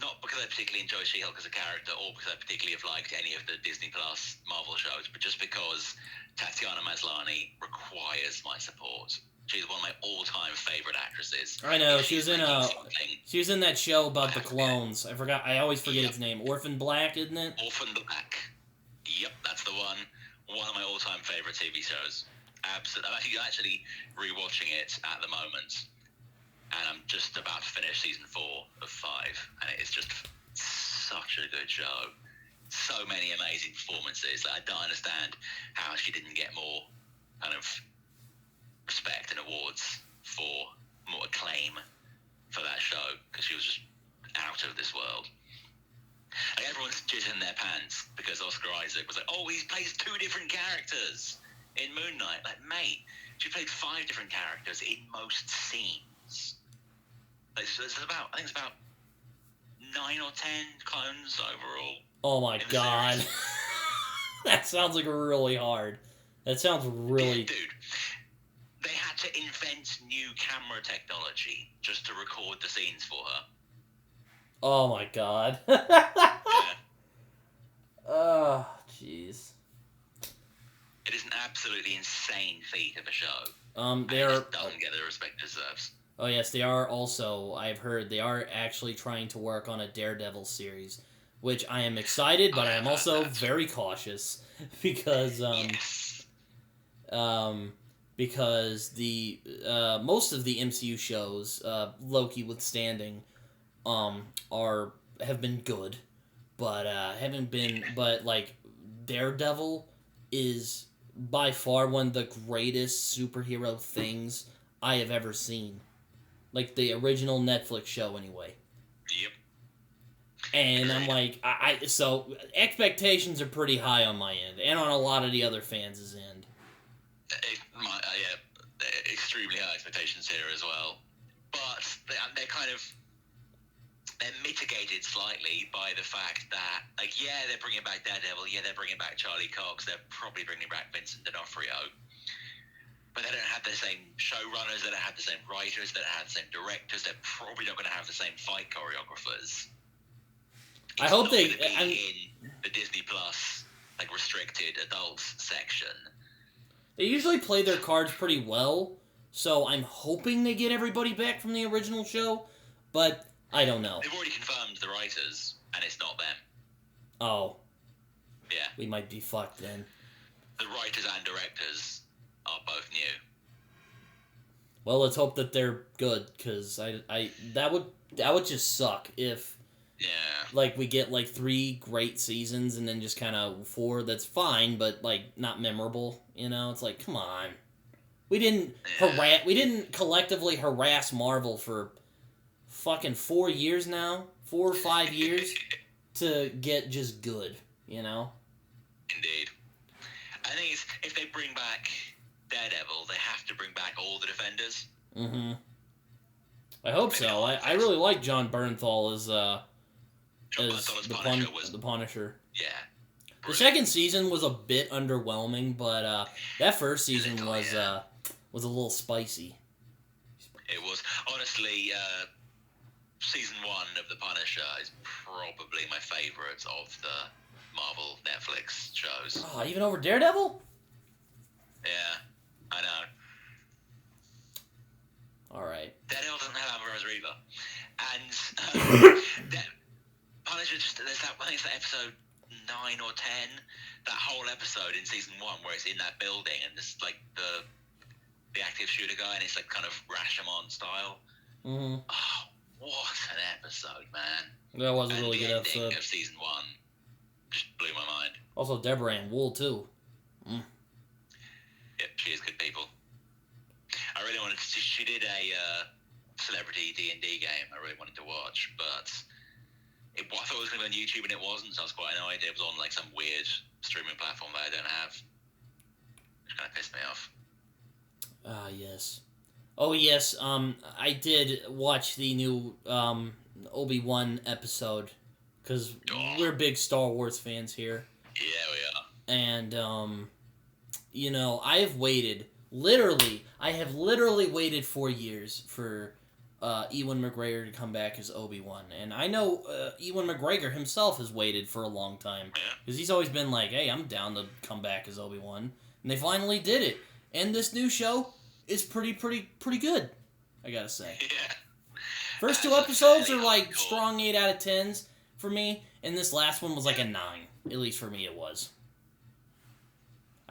Speaker 2: Not because I particularly enjoy She-Hulk as a character, or because I particularly have liked any of the Disney Plus Marvel shows, but just because Tatiana Maslany requires my support. She's one of my all-time favorite actresses.
Speaker 1: I know, she was in that show about the clones. I always forget its name. Orphan Black, isn't it?
Speaker 2: Orphan Black. Yep, that's the one. One of my all-time favorite TV shows. absolutely. I'm actually rewatching it at the moment, and I'm just about to finish season 4 of 5, and it is just such a good show. So many amazing performances. Like, I don't understand how she didn't get more kind of respect and awards for more acclaim for that show, because she was just out of this world. Like, everyone's jizzing their pants because Oscar Isaac was like, oh, he plays 2 different characters in Moon Knight. Like, mate, she played 5 different characters in most scenes. Like, so it's about, I think it's about 9 or 10 clones overall.
Speaker 1: Oh my god. That sounds like really hard. That sounds really...
Speaker 2: Dude, they had to invent new camera technology just to record the scenes for her.
Speaker 1: Oh my god.
Speaker 2: Yeah.
Speaker 1: Oh, jeez.
Speaker 2: It is an absolutely insane feat of a show.
Speaker 1: They are...
Speaker 2: It just doesn't get the respect it deserves.
Speaker 1: Oh yes, they are also, I've heard, they are actually trying to work on a Daredevil series, which I am excited, but I am also very cautious, because,
Speaker 2: Yes.
Speaker 1: because the, most of the MCU shows, Loki withstanding, have been good, but, like, Daredevil is by far one of the greatest superhero things I have ever seen. Like, the original Netflix show, anyway.
Speaker 2: Yep.
Speaker 1: And I'm like, so, expectations are pretty high on my end, and on a lot of the other fans' end.
Speaker 2: Extremely high expectations here as well. But they're kind of... They're mitigated slightly by the fact that, like, yeah, they're bringing back Daredevil, yeah, they're bringing back Charlie Cox, they're probably bringing back Vincent D'Onofrio. But they don't have the same showrunners, they don't have the same writers, they don't have the same directors, they're probably not going to have the same fight choreographers.
Speaker 1: I hope they...
Speaker 2: in the Disney Plus, like, restricted adults section.
Speaker 1: They usually play their cards pretty well, so I'm hoping they get everybody back from the original show, but I don't know.
Speaker 2: They've already confirmed the writers, and it's not them.
Speaker 1: Oh.
Speaker 2: Yeah.
Speaker 1: We might be fucked then.
Speaker 2: The writers and directors are both new.
Speaker 1: Well, let's hope that they're good, because that would just suck if, like, we get, like, 3 great seasons and then just kind of 4 that's fine, but, like, not memorable, you know? It's like, come on. We didn't collectively harass Marvel for fucking 4 years now, 4 or 5 years, to get just good, you know?
Speaker 2: Indeed. I think if they bring back Daredevil, they have to bring back all the Defenders.
Speaker 1: Mm-hmm. I hope so. I really like John Bernthal as the Punisher.
Speaker 2: Yeah. Brilliant.
Speaker 1: The second season was a bit underwhelming, but that first season was a little spicy.
Speaker 2: It was. Honestly, season 1 of The Punisher is probably my favourite of the Marvel Netflix shows.
Speaker 1: Oh, even over Daredevil?
Speaker 2: Yeah, I know.
Speaker 1: Alright.
Speaker 2: Daredevil doesn't have Amber either. And Punisher just, I think it's that episode 9 or 10, that whole episode in season 1 where it's in that building and it's like the active shooter guy and it's like kind of Rashomon style.
Speaker 1: Mm-hmm.
Speaker 2: Oh, what an episode, man.
Speaker 1: That was a really good episode.
Speaker 2: The ending of season 1 just blew my mind.
Speaker 1: Also, Deborah Ann Wool, too. Mm.
Speaker 2: Yep, she is good people. I really wanted to... She did a celebrity D&D game I really wanted to watch, but I thought it was going to be on YouTube and it wasn't, so I was quite annoyed. It was on like some weird streaming platform that I don't have. Which kind of pissed me off.
Speaker 1: Ah, yes. Oh, yes, I did watch the new Obi-Wan episode, because we're big Star Wars fans here.
Speaker 2: Yeah, we are.
Speaker 1: And, you know, I have literally waited 4 years for Ewan McGregor to come back as Obi-Wan. And I know Ewan McGregor himself has waited for a long time, because he's always been like, hey, I'm down to come back as Obi-Wan. And they finally did it. And this new show is pretty good, I gotta say.
Speaker 2: Yeah.
Speaker 1: First 2 episodes are like strong 8 out of 10s for me, and this last one was like a 9. At least for me it was.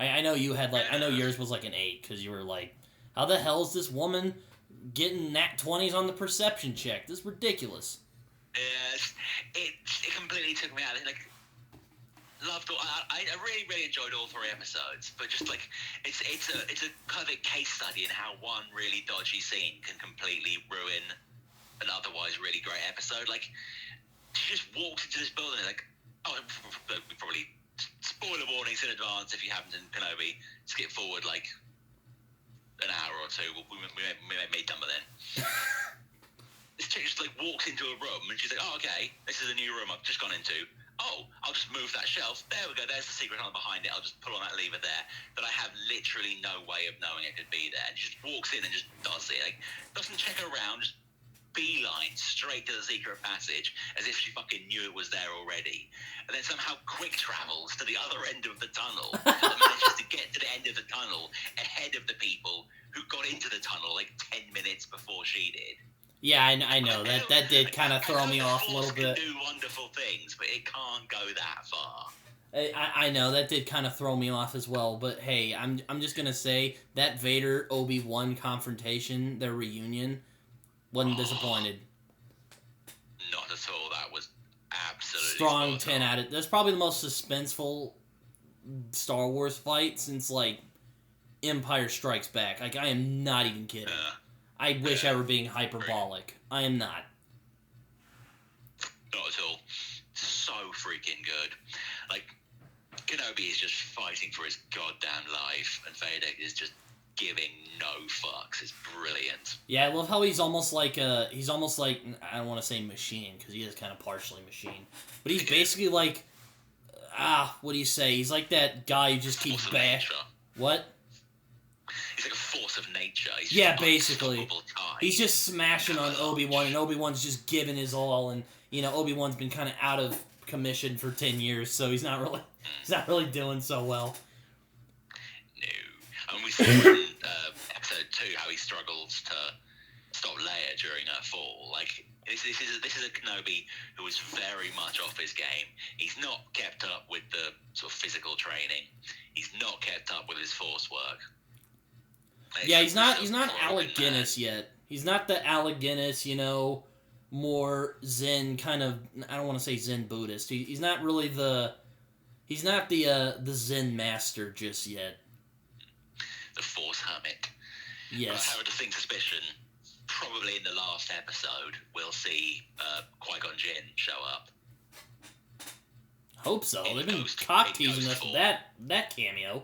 Speaker 1: I know you had I know yours was like an 8 because you were like, how the hell is this woman getting nat 20s on the perception check? This is ridiculous.
Speaker 2: Yes, it completely took me out. Like, loved all. I really enjoyed all 3 episodes, but just like it's a kind of a case study in how one really dodgy scene can completely ruin an otherwise really great episode. Like, she just walks into this building and like, oh, we probably spoiler warnings in advance if you haven't seen Kenobi. Skip forward like an hour or two. We may done by then. This chick just like walks into a room and she's like, oh, okay, this is a new room I've just gone into. Oh, I'll just move that shelf. There we go. There's the secret tunnel behind it. I'll just pull on that lever there. But I have literally no way of knowing it could be there. And she just walks in and just does it. Like, doesn't check around, just beeline straight to the secret passage as if she fucking knew it was there already. And then somehow quick travels to the other end of the tunnel and manages to get to the end of the tunnel ahead of the people who got into the tunnel like 10 minutes before she did.
Speaker 1: Yeah, I know. That did kind of throw me off a little bit.
Speaker 2: Can do wonderful things, but it can't go that far.
Speaker 1: I know, that did kind of throw me off as well, but hey, I'm just going to say that Vader Obi-Wan confrontation, their reunion, wasn't disappointed.
Speaker 2: Not at all. That was absolutely
Speaker 1: strong 10 out of... That's probably the most suspenseful Star Wars fight since, like, Empire Strikes Back. Like, I am not even kidding. I wish I were being hyperbolic. I am not.
Speaker 2: Not at all. So freaking good. Like, Kenobi is just fighting for his goddamn life, and Vader is just giving no fucks. It's brilliant.
Speaker 1: Yeah, I love how he's almost like, I don't want to say machine, because he is kind of partially machine, but he's basically like, what do you say? He's like that guy who just keeps bashing. What?
Speaker 2: He's like a force of nature. He's
Speaker 1: basically. He's just smashing on Obi-Wan, and Obi-Wan's just giving his all, and, you know, Obi-Wan's been kind of out of commission for 10 years, so he's not really doing so well.
Speaker 2: No. And we saw in episode 2 how he struggles to stop Leia during her fall. Like, this is a Kenobi who is very much off his game. He's not kept up with the sort of physical training. He's not kept up with his force work.
Speaker 1: Yeah, he's not Alec Guinness yet. He's not the Alec Guinness, you know, more Zen kind of, I don't want to say Zen Buddhist. He's not really the Zen master just yet.
Speaker 2: The Force hermit.
Speaker 1: Yes.
Speaker 2: I have a distinct suspicion, probably in the last episode, we'll see Qui-Gon Jinn show up.
Speaker 1: Hope so. They've been cock teasing us with that cameo.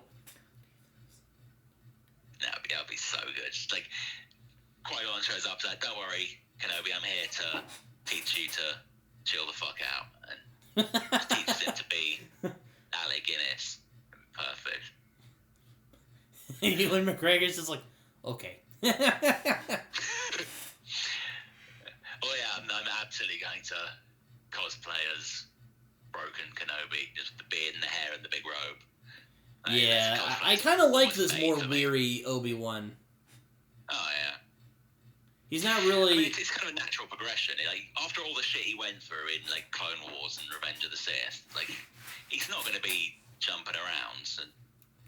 Speaker 2: That would be so good. Just like, Qui-Gon shows up, like, don't worry, Kenobi, I'm here to teach you to chill the fuck out. And teaches him to be Alec Guinness. Perfect.
Speaker 1: Ewan McGregor's just like, okay.
Speaker 2: Oh yeah, I'm absolutely going to cosplay as Broken Kenobi, just the beard and the hair and the big robe.
Speaker 1: Yeah, I kind of like this more weary Obi-Wan.
Speaker 2: Oh, yeah.
Speaker 1: He's not really...
Speaker 2: I mean, it's kind of a natural progression. Like, after all the shit he went through in, like, Clone Wars and Revenge of the Sith, like, he's not going to be jumping around. And,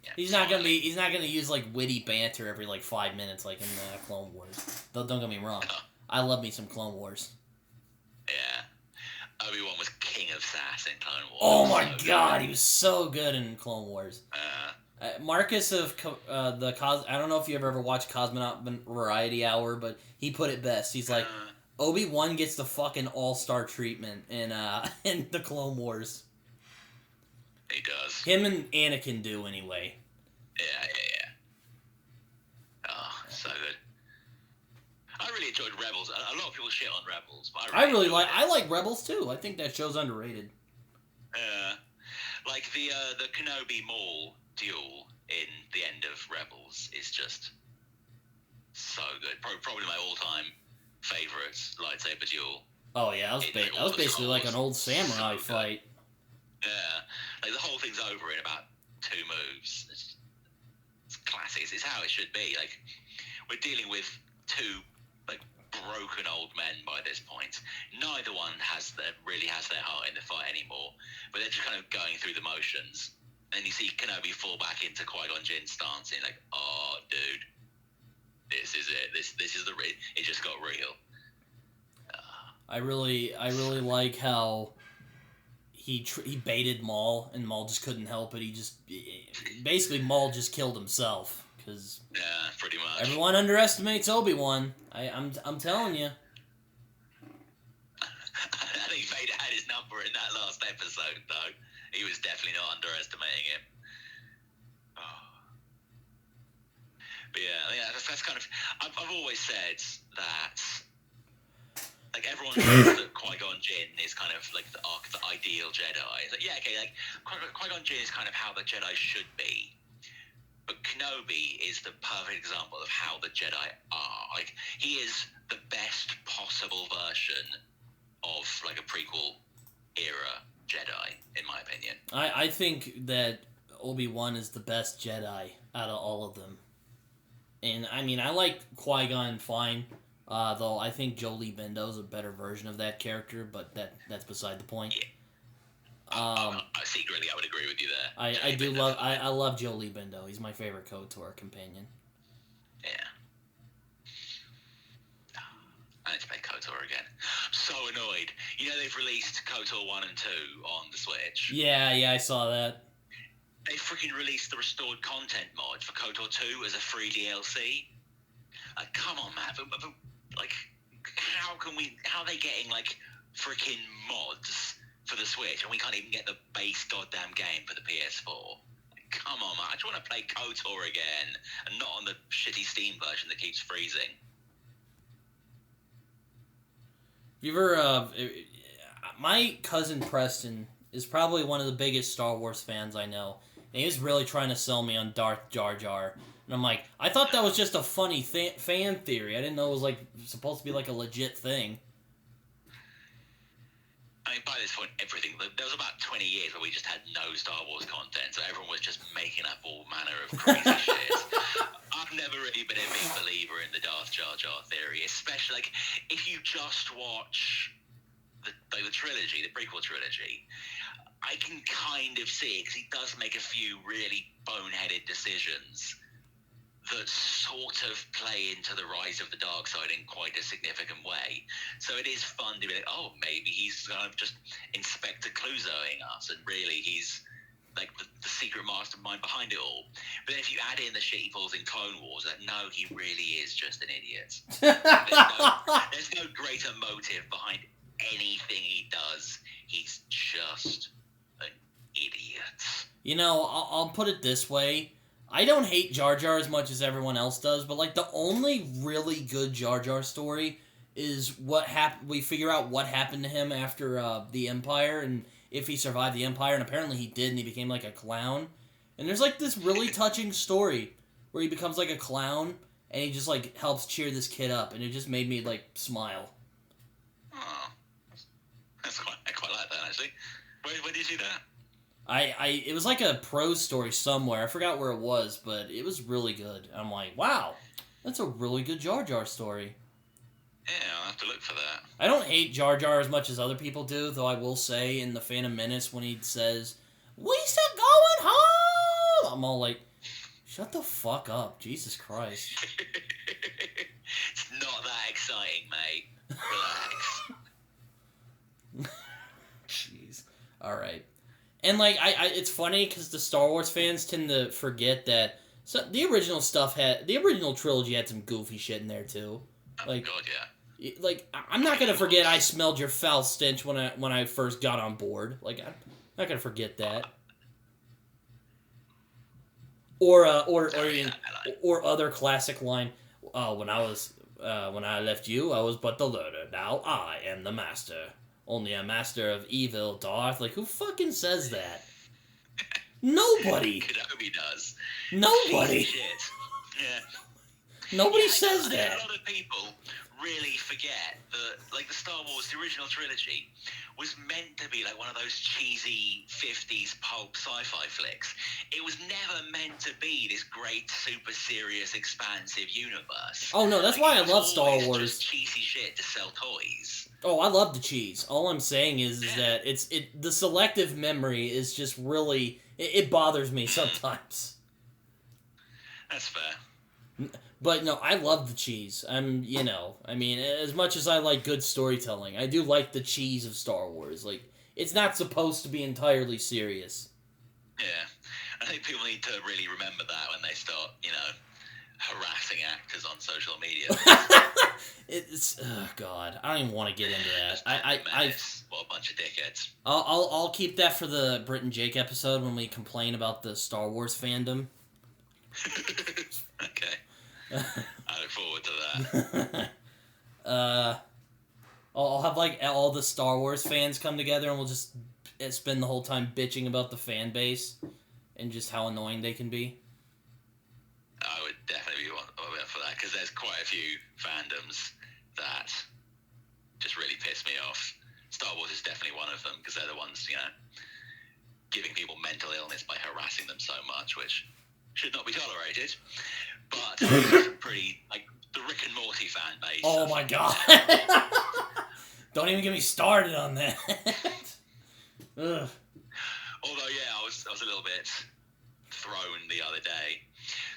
Speaker 2: yeah,
Speaker 1: he's not going to use, like, witty banter every, like, 5 minutes, like in Clone Wars. Don't get me wrong. I love me some Clone Wars.
Speaker 2: Yeah. Obi-Wan was king of sass in Clone Wars.
Speaker 1: Oh my god, he was so good in Clone Wars. Marcus of I don't know if you've ever watched Cosmonaut Variety Hour, but he put it best. He's like, Obi-Wan gets the fucking all-star treatment in the Clone Wars.
Speaker 2: He does.
Speaker 1: Him and Anakin do, anyway.
Speaker 2: Yeah. Oh, so good. I really enjoyed Rebels. A lot of people shit on Rebels, but I
Speaker 1: like Rebels too. I think that show's underrated.
Speaker 2: Like the Kenobi Maul duel in the end of Rebels is just so good. Probably my all-time favorite lightsaber duel.
Speaker 1: Oh yeah, that was basically like an old samurai fight.
Speaker 2: Yeah, like the whole thing's over in about 2 moves. It's classic. It's how it should be. Like, we're dealing with 2 like broken old men by this point. Neither one really has their heart in the fight anymore, but they're just kind of going through the motions. and you see Kenobi fall back into Qui-Gon Jinn's stance, and you're like, oh, dude, this is it. This is it just got real.
Speaker 1: I really like how he baited Maul, and Maul just couldn't help it. Basically Maul just killed himself, because
Speaker 2: pretty much.
Speaker 1: Everyone underestimates Obi-Wan. I'm telling you.
Speaker 2: I think Vader had his number in that last episode, though. He was definitely not underestimating him. Oh. But yeah, I think that's kind of. I've always said that. Like, everyone knows that Qui-Gon Jinn is kind of like the ideal Jedi. It's like, yeah, okay, like Qui-Gon Jinn is kind of how the Jedi should be. But Kenobi is the perfect example of how the Jedi are. Like, he is the best possible version of like a prequel era Jedi, in my opinion.
Speaker 1: I think that Obi-Wan is the best Jedi out of all of them. And I mean, I like Qui-Gon fine. Though I think Jolie Bindo's a better version of that character, but that's beside the point.
Speaker 2: Yeah. Secretly, I would agree with you
Speaker 1: I
Speaker 2: there.
Speaker 1: love Jolie Bindo. He's my favorite KOTOR companion.
Speaker 2: Yeah. I need to play KOTOR again. I'm so annoyed. You know they've released KOTOR 1 and 2 on the Switch.
Speaker 1: Yeah, I saw that.
Speaker 2: They freaking released the restored content mod for KOTOR 2 as a free DLC. Like, come on, man. But, like, how are they getting, like, freaking mods for the Switch, and we can't even get the base goddamn game for the PS4? Like, come on, man. I just want to play KOTOR again, and not on the shitty Steam version that keeps freezing.
Speaker 1: You ever, my cousin Preston is probably one of the biggest Star Wars fans I know, and he was really trying to sell me on Darth Jar Jar. And I'm like, I thought that was just a funny fan theory. I didn't know it was like supposed to be like a legit thing.
Speaker 2: I mean, by this point, everything. There was about 20 years where we just had no Star Wars content, so everyone was just making up all manner of crazy shit. I've never really been a big believer in the Darth Jar Jar theory, especially like if you just watch the trilogy, the prequel trilogy. I can kind of see it because he does make a few really boneheaded decisions that sort of play into the rise of the dark side in quite a significant way. So it is fun to be like, oh, maybe he's kind of just Inspector Clouseauing us, and really he's like the secret mastermind behind it all. But then if you add in the shit he pulls in Clone Wars, that no, he really is just an idiot. There's no greater motive behind anything he does. He's just an idiot.
Speaker 1: You know, I'll put it this way. I don't hate Jar Jar as much as everyone else does, but like the only really good Jar Jar story is what happened. We figure out what happened to him after the Empire, and if he survived the Empire, and apparently he did, and he became like a clown. And there's like this really touching story where he becomes like a clown, and he just like helps cheer this kid up, and it just made me like smile.
Speaker 2: Oh, I quite like that actually. Where did you see that?
Speaker 1: It was like a prose story somewhere. I forgot where it was, but it was really good. I'm like, wow, that's a really good Jar Jar story.
Speaker 2: Yeah, I'll have to look for that.
Speaker 1: I don't hate Jar Jar as much as other people do, though I will say in The Phantom Menace when he says, "We still going home!" I'm all like, shut the fuck up. Jesus Christ.
Speaker 2: It's not that exciting, mate. Relax.
Speaker 1: Jeez. Alright. And, like, it's funny because the Star Wars fans tend to forget that the original trilogy had some goofy shit in there, too. Like,
Speaker 2: oh, God, yeah.
Speaker 1: Like, I'm not gonna forget I smelled your foul stench when I first got on board. Like, I'm not gonna forget that. Or other classic line. When I left you, I was but the learner. Now I am the master. Only a master of evil, Darth. Like, who fucking says that? Nobody.
Speaker 2: Kenobi does.
Speaker 1: Nobody.
Speaker 2: Shit. Yeah.
Speaker 1: Nobody says that.
Speaker 2: A lot of people really forget that, like, the Star Wars, the original trilogy, was meant to be like one of those cheesy 50s pulp sci-fi flicks. It was never meant to be this great, super serious, expansive universe.
Speaker 1: Oh no, that's
Speaker 2: like,
Speaker 1: why I love Star Wars.
Speaker 2: Just cheesy shit to sell toys.
Speaker 1: Oh, I love the cheese. All I'm saying is that the selective memory is just really it bothers me sometimes.
Speaker 2: That's fair.
Speaker 1: But no, I love the cheese. I mean, as much as I like good storytelling, I do like the cheese of Star Wars. Like, it's not supposed to be entirely serious.
Speaker 2: Yeah. I think people need to really remember that when they start, harassing actors on social media.
Speaker 1: Oh God, I don't even want to get into that.
Speaker 2: What a bunch of dickheads.
Speaker 1: I'll keep that for the Brit and Jake episode when we complain about the Star Wars fandom.
Speaker 2: Okay. I look forward to
Speaker 1: that. I'll have like all the Star Wars fans come together and we'll just spend the whole time bitching about the fan base and just how annoying they can be.
Speaker 2: I would definitely be up for that, because there's quite a few fandoms that just really piss me off. Star Wars is definitely one of them, because they're the ones, giving people mental illness by harassing them so much, which should not be tolerated. But pretty, like, the Rick and Morty fan base.
Speaker 1: Oh my God. Don't even get me started on that. Ugh.
Speaker 2: Although, yeah, I was a little bit thrown the other day.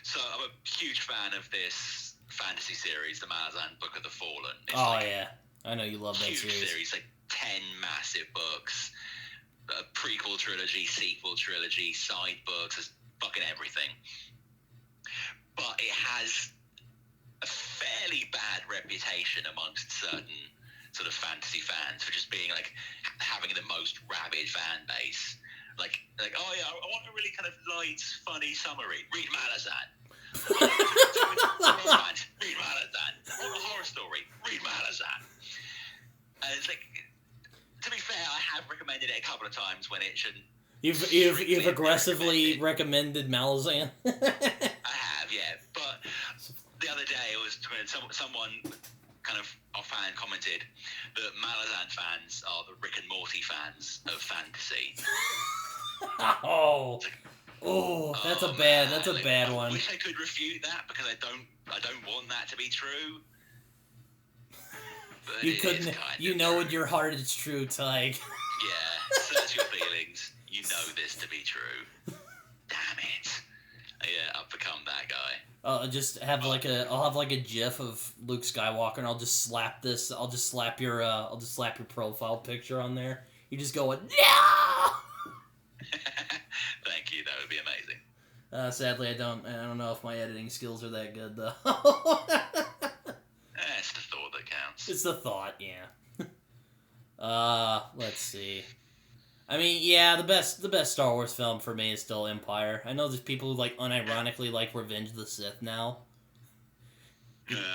Speaker 2: So I'm a huge fan of this fantasy series, the Malazan Book of the Fallen. It's
Speaker 1: yeah. I know you love that
Speaker 2: series. Like 10 massive books, a prequel trilogy, sequel trilogy, side books, there's fucking everything. But it has a fairly bad reputation amongst certain sort of fantasy fans for just being like having the most rabid fan base. Like, oh yeah, I want a really kind of light, funny summary. Read Malazan. Romance. Read Malazan. I want a horror story. Read Malazan. And it's like, to be fair, I have recommended it a couple of times when it shouldn't.
Speaker 1: You've aggressively recommended Malazan.
Speaker 2: I have, yeah. But the other day, it was when someone kind of offhand commented that Malazan fans are the Rick and Morty fans of fantasy.
Speaker 1: That's a bad one.
Speaker 2: I wish I could refute that, because I don't want that to be true. But
Speaker 1: you couldn't. You know in your heart it's true, Taheg.
Speaker 2: Yeah, search your feelings. You know this to be true. Damn it. Yeah, I've become that guy.
Speaker 1: I'll have like a GIF of Luke Skywalker, and I'll just slap your profile picture on there. You just go, no.
Speaker 2: Thank you. That would be amazing.
Speaker 1: Sadly, I don't know if my editing skills are that good though.
Speaker 2: It's the thought that counts.
Speaker 1: It's the thought, yeah. Let's see. I mean, yeah, the best Star Wars film for me is still Empire. I know there's people who like unironically like Revenge of the Sith now.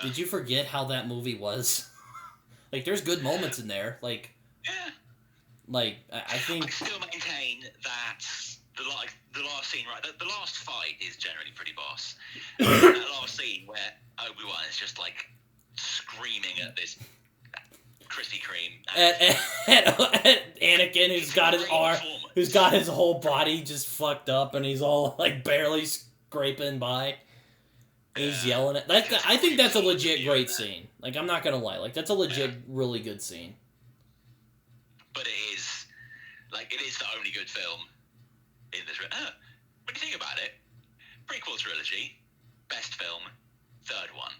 Speaker 1: Did you forget how that movie was? Like, there's good moments in there. Like,
Speaker 2: yeah.
Speaker 1: Like, I think
Speaker 2: I still maintain that the last scene, right? The last fight is generally pretty boss. That last scene where Obi-Wan is just like screaming at this Krispy Kreme
Speaker 1: at Anakin, who's got his whole body just fucked up, and he's all like barely scraping by. He's yelling at. I think that's a legit great scene. Like, I'm not gonna lie, like that's a legit really good scene.
Speaker 2: But it is the only good film in this. When you think about it, prequel trilogy, best film, third one.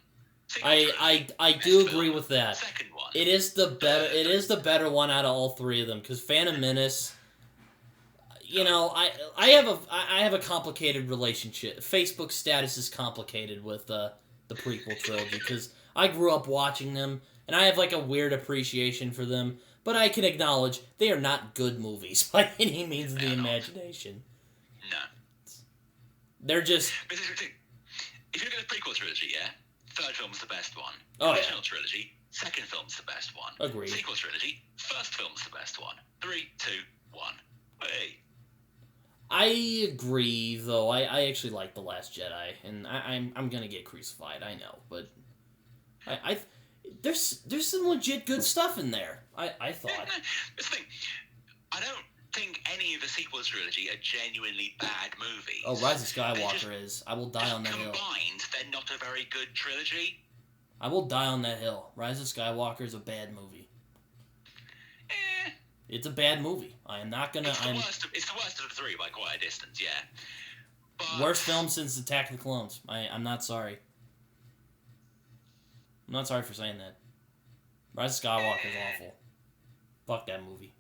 Speaker 1: I do agree with that.
Speaker 2: Second one.
Speaker 1: It is the better one out of all three of them, because Phantom Menace. You know, I have a complicated relationship. Facebook status is complicated with the prequel trilogy, because I grew up watching them, and I have like a weird appreciation for them. But I can acknowledge they are not good movies by any means of the imagination.
Speaker 2: No.
Speaker 1: They're just.
Speaker 2: But if you look at the prequel trilogy, yeah, third film's the best one.
Speaker 1: Oh,
Speaker 2: Original trilogy, second film's the best one.
Speaker 1: Agreed.
Speaker 2: Sequel trilogy, first film's the best one. 3, 2, 1. Hey.
Speaker 1: I agree, though. I actually like The Last Jedi, and I'm gonna get crucified. I know, but There's some legit good stuff in there. I thought.
Speaker 2: That's the thing. I don't think any of the sequel trilogy are genuinely bad movies.
Speaker 1: Oh, Rise of Skywalker is. I will die on that hill.
Speaker 2: Combined, they're not a very good trilogy.
Speaker 1: I will die on that hill. Rise of Skywalker is a bad movie. It's a bad movie. I am not gonna.
Speaker 2: It's the worst of the three by quite a distance. Yeah. But
Speaker 1: worst film since Attack of the Clones. I'm not sorry. I'm not sorry for saying that. Rise of Skywalker is awful. Fuck that movie.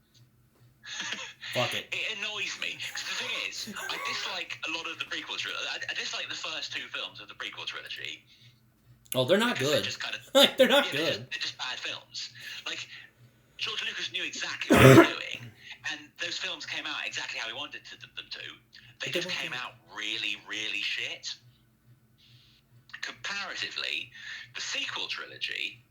Speaker 1: Fuck it.
Speaker 2: It annoys me. Because the thing is, I dislike a lot of the prequel trilogy. I dislike the first two films of the prequel trilogy.
Speaker 1: Oh, they're not good.
Speaker 2: They're just kind of...
Speaker 1: they're not good.
Speaker 2: They're just bad films. Like, George Lucas knew exactly what he was doing, and those films came out exactly how he wanted them to. They just came out really, really shit. Comparatively, the sequel trilogy...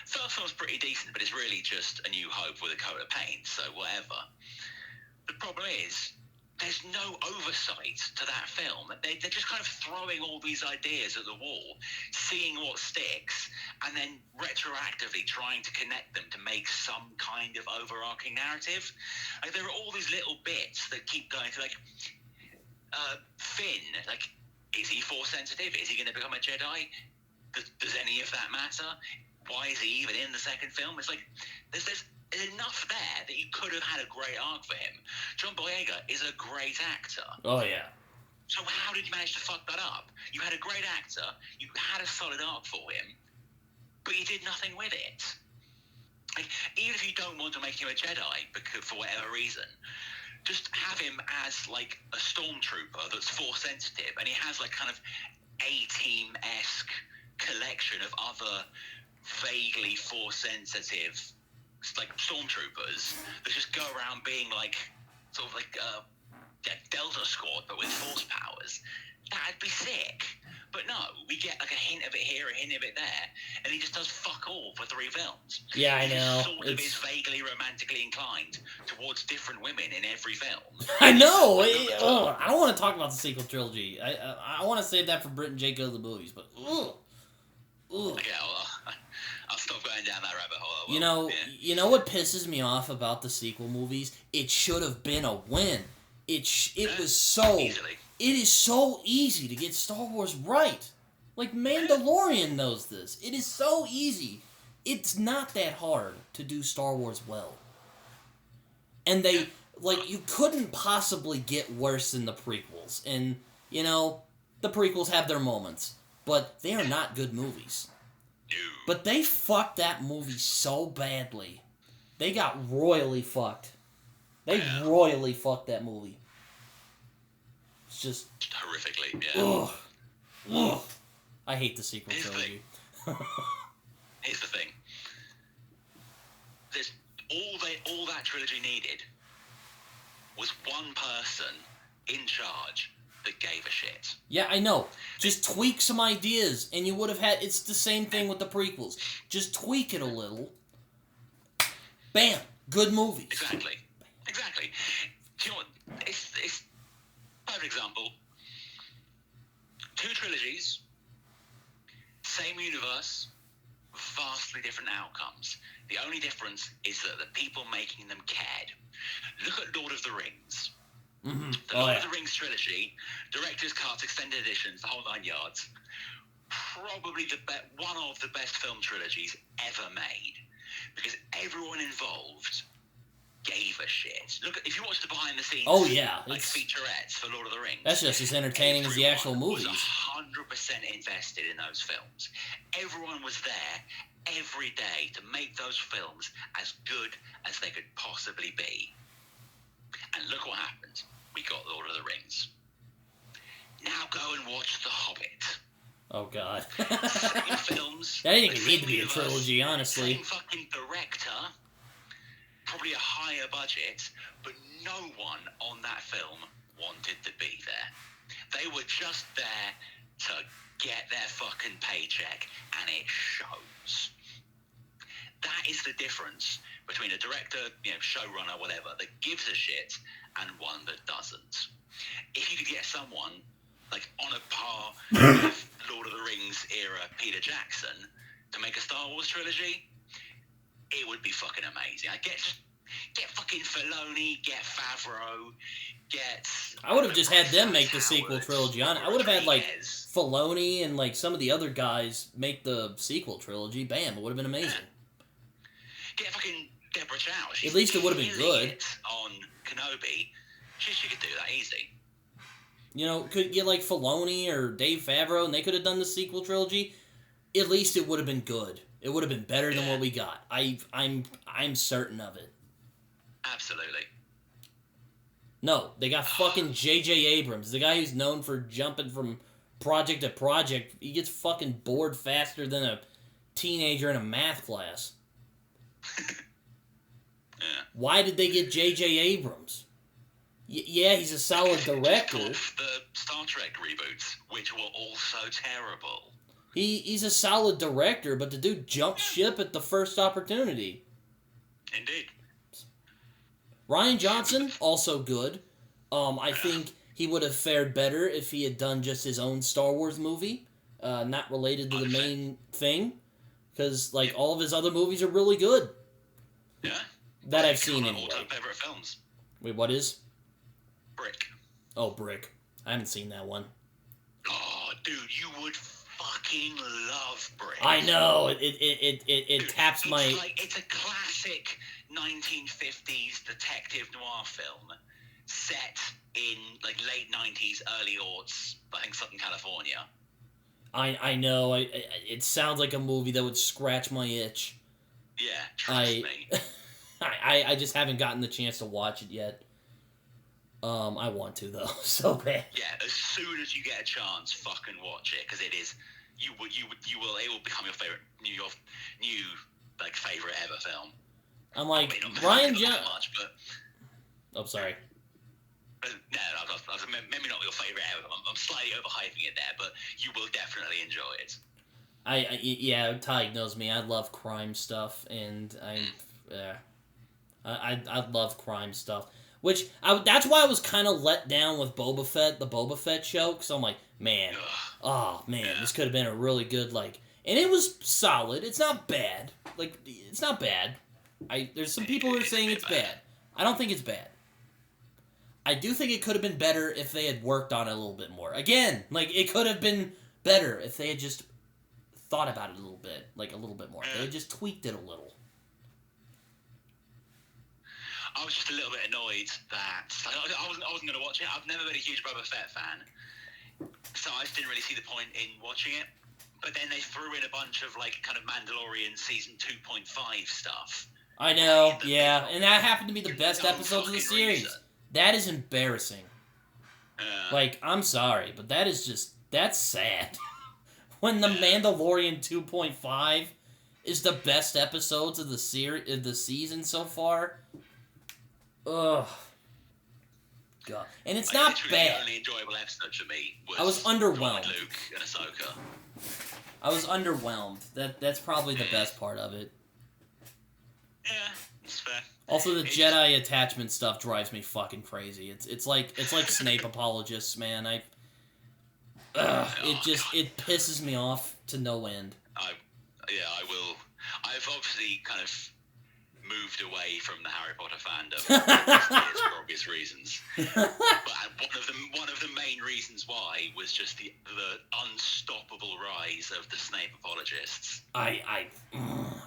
Speaker 2: First film's pretty decent, but it's really just A New Hope with a coat of paint, so whatever. The problem is, there's no oversight to that film. They're just kind of throwing all these ideas at the wall, seeing what sticks, and then retroactively trying to connect them to make some kind of overarching narrative. Like, there are all these little bits that keep going to, like, Finn, like, is he Force sensitive? Is he going to become a Jedi? Does any of that matter? Why is he even in the second film? It's like, there's enough there that you could have had a great arc for him. John Boyega is a great actor.
Speaker 1: Oh, yeah.
Speaker 2: So how did you manage to fuck that up? You had a great actor, you had a solid arc for him, but you did nothing with it. Like, even if you don't want to make him a Jedi, because for whatever reason, just have him as, like, a stormtrooper that's Force sensitive, and he has, like, kind of A-Team-esque collection of other vaguely Force sensitive, like, stormtroopers that just go around being like sort of like Delta Squad but with Force powers. That'd be sick. But no, we get like a hint of it here, a hint of it there, and he just does fuck all for 3 films.
Speaker 1: Yeah, I know.
Speaker 2: He sort of is vaguely romantically inclined towards different women in every film.
Speaker 1: I know. I don't want to talk about the sequel trilogy. I want to save that for Britton, Jake of the movies. But
Speaker 2: Okay, I'll stop going down that rabbit hole.
Speaker 1: You know what pisses me off about the sequel movies? It should have been a win. It was so
Speaker 2: easily.
Speaker 1: It is so easy to get Star Wars right. Like, Mandalorian knows this. It is so easy. It's not that hard to do Star Wars well. And you couldn't possibly get worse than the prequels. And, the prequels have their moments. But they are not good movies. But they fucked that movie so badly. They got royally fucked. They royally fucked that movie. It's just
Speaker 2: horrifically, yeah.
Speaker 1: Ugh. I hate the sequel trilogy.
Speaker 2: Here's the thing. There's all that trilogy needed was one person in charge that gave a shit.
Speaker 1: Yeah, I know. Just tweak some ideas, and you would have had... It's the same thing with the prequels. Just tweak it a little. Bam! Good movies.
Speaker 2: Exactly. Do you know what? It's perfect example. 2 trilogies, same universe, vastly different outcomes. The only difference is that the people making them cared. Look at Lord of the Rings.
Speaker 1: Mm-hmm.
Speaker 2: The Lord of the Rings trilogy, director's cuts, extended editions, the whole 9 yards. Probably one of the best film trilogies ever made, because everyone involved gave a shit. Look, if you watch the behind the scenes, like featurettes for Lord of the Rings,
Speaker 1: that's just as entertaining as the actual movies.
Speaker 2: Was 100% invested in those films. Everyone was there every day to make those films as good as they could possibly be. And look what happened. We got Lord of the Rings. Now go and watch The Hobbit.
Speaker 1: Oh, God.
Speaker 2: Same films.
Speaker 1: That didn't even need to be a trilogy, honestly.
Speaker 2: Same fucking director. Probably a higher budget. But no one on that film wanted to be there. They were just there to get their fucking paycheck. And it shows. That is the difference between a director, showrunner, whatever, that gives a shit and one that doesn't. If you could get someone, like, on a par with Lord of the Rings era Peter Jackson, to make a Star Wars trilogy, it would be fucking amazing. I get fucking Filoni, get Favreau,
Speaker 1: I would have just had them make the sequel trilogy. I would have had, like, Filoni and, like, some of the other guys make the sequel trilogy. Bam, it would have been amazing.
Speaker 2: Get fucking Deborah Chow.
Speaker 1: At least it would have been good.
Speaker 2: On Kenobi, she could do that easy.
Speaker 1: You know, could get, like, Filoni or Dave Favreau, and they could have done the sequel trilogy. At least it would have been good. It would have been better than what we got. I'm certain of it.
Speaker 2: Absolutely.
Speaker 1: No, they got fucking J.J. Abrams, the guy who's known for jumping from project to project. He gets fucking bored faster than a teenager in a math class.
Speaker 2: Yeah.
Speaker 1: Why did they get J.J. Abrams? Yeah, he's a solid director.
Speaker 2: The Star Trek reboots, which were also terrible.
Speaker 1: He's a solid director, but the dude jumped ship at the first opportunity.
Speaker 2: Indeed.
Speaker 1: Ryan Johnson, also good. I think he would have fared better if he had done just his own Star Wars movie, not related to the main thing, because like all of his other movies are really good.
Speaker 2: Yeah.
Speaker 1: That I've seen anyway.
Speaker 2: All-time favorite films.
Speaker 1: Wait, what is?
Speaker 2: Brick.
Speaker 1: Oh, Brick. I haven't seen that one.
Speaker 2: Oh, dude, you would fucking love Brick.
Speaker 1: I know. It taps my.
Speaker 2: It's a classic 1950s detective noir film set in like late 90s, early aughts. I think Southern California.
Speaker 1: I know. It sounds like a movie that would scratch my itch.
Speaker 2: Yeah, trust me.
Speaker 1: I just haven't gotten the chance to watch it yet. I want to though, so bad.
Speaker 2: Yeah, as soon as you get a chance, fucking watch it, because it is. It will become your favorite, new like favorite ever film.
Speaker 1: I'm like
Speaker 2: Ryan Johnson.
Speaker 1: Oh, sorry.
Speaker 2: No, maybe not your favorite ever. I'm slightly overhyping it there, but you will definitely enjoy it.
Speaker 1: Yeah, Taheg knows me. I love crime stuff, and I love crime stuff. That's why I was kind of let down with Boba Fett, the Boba Fett show, because I'm like, man, this could have been a really good, like, and it was solid. It's not bad. Like, it's not bad. There's some people who are saying it's bad. I don't think it's bad. I do think it could have been better if they had worked on it a little bit more. Again, like, it could have been better if they had just thought about it a little bit, like, a little bit more. They had just tweaked it a little.
Speaker 2: I was just a little bit annoyed that I wasn't going to watch it. I've never been a huge Boba Fett fan, so I just didn't really see the point in watching it. But then they threw in a bunch of like kind of Mandalorian season 2.5 stuff.
Speaker 1: I know, yeah, and that happened to be the best episodes of the series. That is embarrassing. Like, I'm sorry, but that's sad. When the Mandalorian 2.5 is the best episodes of the season so far. Ugh. God. And it's not bad.
Speaker 2: The only enjoyable episode for me was
Speaker 1: I was underwhelmed.
Speaker 2: Luke and Ahsoka.
Speaker 1: I was underwhelmed. That's probably the best part of it.
Speaker 2: Yeah, it's fair.
Speaker 1: Also, the Jedi attachment stuff drives me fucking crazy. It's like Snape apologists, man. It pisses me off to no end.
Speaker 2: I will. I've obviously kind of moved away from the Harry Potter fandom for obvious reasons. But one of the main reasons why was just the unstoppable rise of the Snape apologists.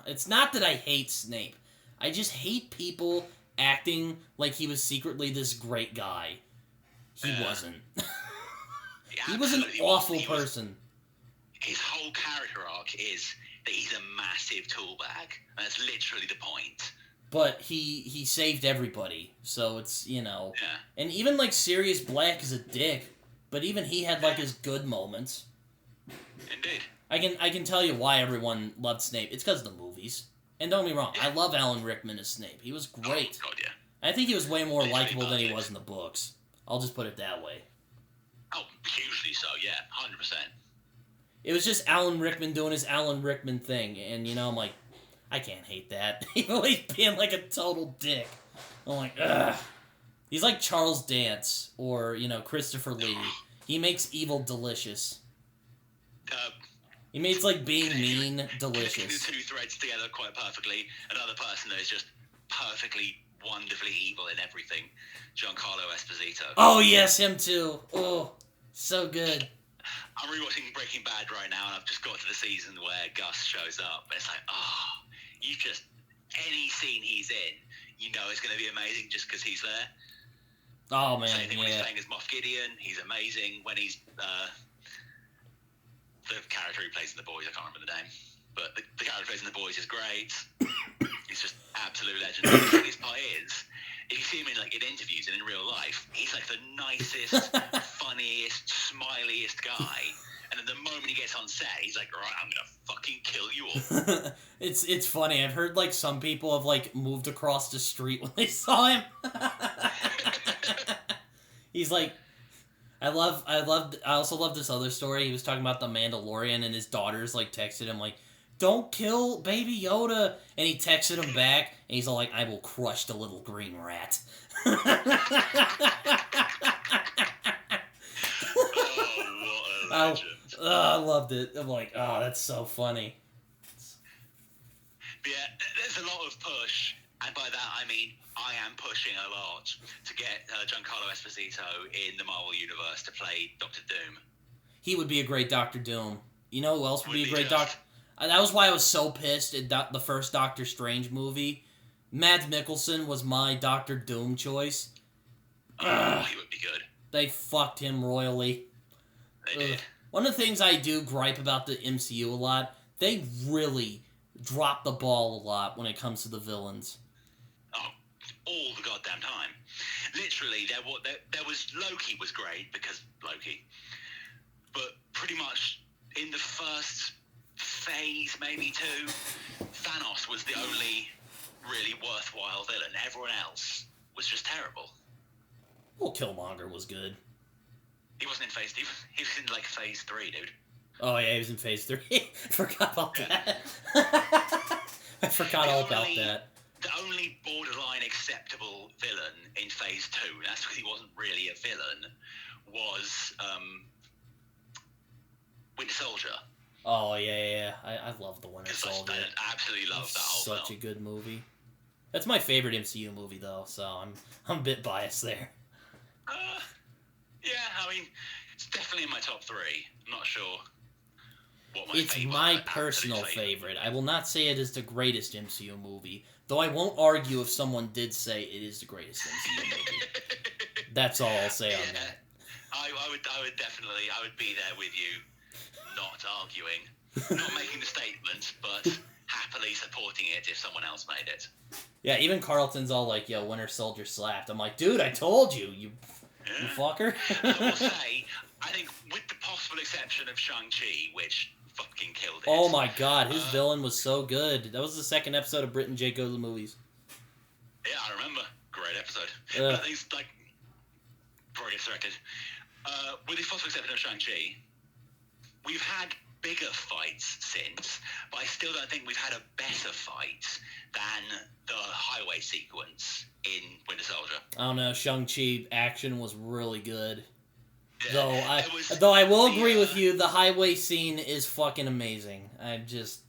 Speaker 1: It's not that I hate Snape. I just hate people acting like he was secretly this great guy. He wasn't. He was an awful person.
Speaker 2: His whole character arc is that he's a massive tool bag. That's literally the point.
Speaker 1: But he saved everybody, so it's,
Speaker 2: Yeah.
Speaker 1: And even, like, Sirius Black is a dick, but even he had, like, his good moments.
Speaker 2: Indeed.
Speaker 1: I can tell you why everyone loved Snape. It's because of the movies. And don't get me wrong, I love Alan Rickman as Snape. He was great.
Speaker 2: Oh, God, yeah.
Speaker 1: I think he was way more likable than he was in the books. I'll just put it that way.
Speaker 2: Oh, hugely so, yeah. 100%.
Speaker 1: It was just Alan Rickman doing his Alan Rickman thing, and, I'm like, I can't hate that. He's always being, like, a total dick. I'm like, ugh. He's like Charles Dance, or, Christopher Lee. He makes evil delicious. He makes, like, being mean
Speaker 2: Connecting
Speaker 1: delicious.
Speaker 2: the two threads together quite perfectly. Another person that is just perfectly, wonderfully evil in everything. Giancarlo Esposito.
Speaker 1: Oh, yes, him too. Oh, so good.
Speaker 2: I'm rewatching Breaking Bad right now, and I've just got to the season where Gus shows up. And it's like, you just... Any scene he's in, you know it's going to be amazing just because he's there.
Speaker 1: Oh, man,
Speaker 2: Same thing when he's
Speaker 1: yeah.
Speaker 2: playing as Moff Gideon. He's amazing. When he's... the character he plays in The Boys, I can't remember the name. But the character he plays in The Boys is great. He's just absolute legend. The funniest part is, if you see him in interviews and in real life, he's like the nicest, funniest, smiliest guy. And then the moment he gets on set, he's like, right, I'm gonna fucking kill you all.
Speaker 1: It's funny. I've heard, like, some people have, like, moved across the street when they saw him. He's like... I also love this other story. He was talking about the Mandalorian, and his daughters, like, texted him, like, don't kill Baby Yoda. And he texted him back, and he's all like, I will crush the little green rat.
Speaker 2: Oh, what a legend.
Speaker 1: I loved it. I'm like, oh, that's so funny.
Speaker 2: But yeah, there's a lot of push, and by that I mean I am pushing a lot to get Giancarlo Esposito in the Marvel Universe to play Doctor Doom.
Speaker 1: He would be a great Doctor Doom. You know who else would be a great Doctor... That was why I was so pissed at the first Doctor Strange movie. Mads Mikkelsen was my Doctor Doom choice.
Speaker 2: Oh, he would be good.
Speaker 1: They fucked him royally.
Speaker 2: They did.
Speaker 1: One of the things I do gripe about the MCU a lot, they really drop the ball a lot when it comes to the villains.
Speaker 2: Oh, all the goddamn time. Literally, there was... Loki was great, because Loki. But pretty much in the first phase, maybe two, Thanos was the only really worthwhile villain. Everyone else was just terrible.
Speaker 1: Well, Killmonger was good.
Speaker 2: He wasn't in phase... He was in, like, phase 3, dude.
Speaker 1: Oh, yeah, he was in phase 3. Forgot about that. I forgot all about that.
Speaker 2: The only borderline acceptable villain in phase 2, and that's because he wasn't really a villain, was Winter Soldier.
Speaker 1: Oh, yeah. I love the Winter Soldier.
Speaker 2: I absolutely love that whole
Speaker 1: Such a good movie. That's my favorite MCU movie, though, so I'm a bit biased there.
Speaker 2: Yeah, I mean, it's definitely in my top 3. I'm not sure what my
Speaker 1: It's
Speaker 2: favorite.
Speaker 1: my personal favorite. I will not say it is the greatest MCU movie, though I won't argue if someone did say it is the greatest MCU movie. That's all I'll say on that.
Speaker 2: I would definitely, I would be there with you, not arguing, not making the statement, but happily supporting it if someone else made it.
Speaker 1: Yeah, even Carlton's all like, yo, Winter Soldier slapped. I'm like, dude, I told you, you fucker.
Speaker 2: I will say, I think with the possible exception of Shang-Chi, which fucking killed it.
Speaker 1: Oh my god, his villain was so good. That was the second episode of Britton J. Go to the Movies.
Speaker 2: Yeah, I remember. Great episode. But I think it's like, before I get distracted, with the possible exception of Shang-Chi, we've had bigger fights since, but I still don't think we've had a better fight than the highway sequence in Winter Soldier.
Speaker 1: I don't know, Shang-Chi action was really good.
Speaker 2: Yeah,
Speaker 1: Though I will agree with you, the highway scene is fucking amazing. It
Speaker 2: was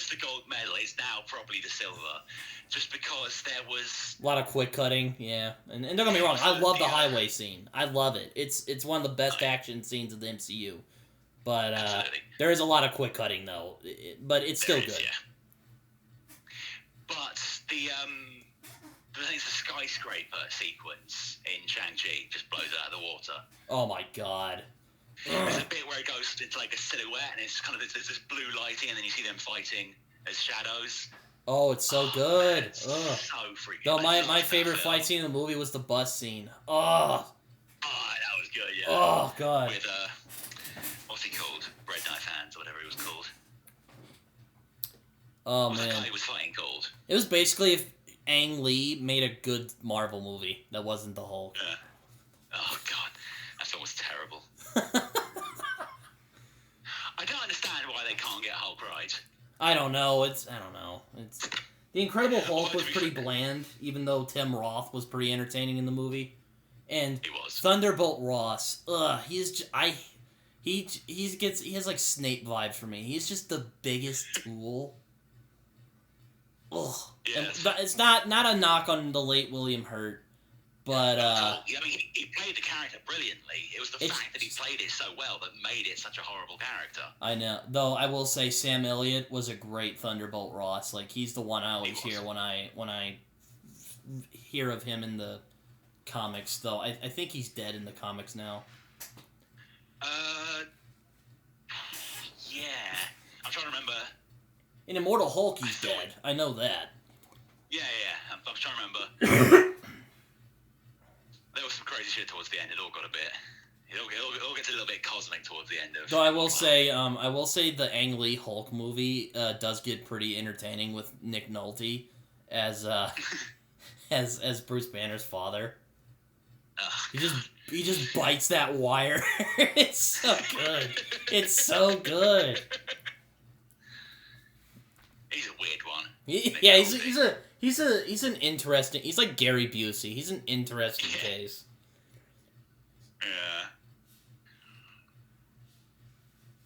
Speaker 2: the gold medal. It's now probably the silver, just because there was
Speaker 1: a lot of quick cutting. Yeah, and don't get me wrong, I love the highway scene. I love it. It's one of the best action scenes of the MCU. But there is a lot of quick cutting though. But it's still good.
Speaker 2: Yeah. But the skyscraper sequence in Shang-Chi just blows it out of the water.
Speaker 1: Oh my god.
Speaker 2: There's a bit where it goes into like a silhouette, and it's kind of there's this blue lighting, and then you see them fighting as shadows.
Speaker 1: Oh, it's so good.
Speaker 2: Man, it's so freaking.
Speaker 1: No, my favorite fight scene in the movie was the bus scene. Oh,
Speaker 2: that was good. Yeah.
Speaker 1: Oh god.
Speaker 2: With what's he called? Red Knife Hands, or whatever he was called.
Speaker 1: Oh
Speaker 2: What's
Speaker 1: man.
Speaker 2: the guy he was fighting called?
Speaker 1: It was basically if Ang Lee made a good Marvel movie that wasn't the Hulk.
Speaker 2: Yeah. Oh god, that film was terrible. I don't understand why they can't get Hulk right.
Speaker 1: I don't know. It's The Incredible Hulk was pretty bland, even though Tim Roth was pretty entertaining in the movie. And
Speaker 2: He was.
Speaker 1: Thunderbolt Ross, He has like Snape vibes for me. He's just the biggest tool. Ugh.
Speaker 2: Yes.
Speaker 1: But it's not a knock on the late William Hurt, but
Speaker 2: I mean, he played the character brilliantly. It was the fact that he played it so well that made it such a horrible character.
Speaker 1: I know. Though I will say Sam Elliott was a great Thunderbolt Ross. Like he's the one I always hear when I hear of him in the comics. Though I think he's dead in the comics now.
Speaker 2: Yeah. I'm trying to remember.
Speaker 1: In Immortal Hulk, he's dead. I know that.
Speaker 2: Yeah. I'm trying to remember. There was some crazy shit towards the end. It all got a bit. It all gets a little bit cosmic towards the end of.
Speaker 1: Though I will say the Ang Lee Hulk movie does get pretty entertaining with Nick Nolte as as Bruce Banner's father. He just bites that wire. It's so good. It's so good.
Speaker 2: He's a weird one.
Speaker 1: He's an interesting. He's like Gary Busey. He's an interesting case.
Speaker 2: Yeah.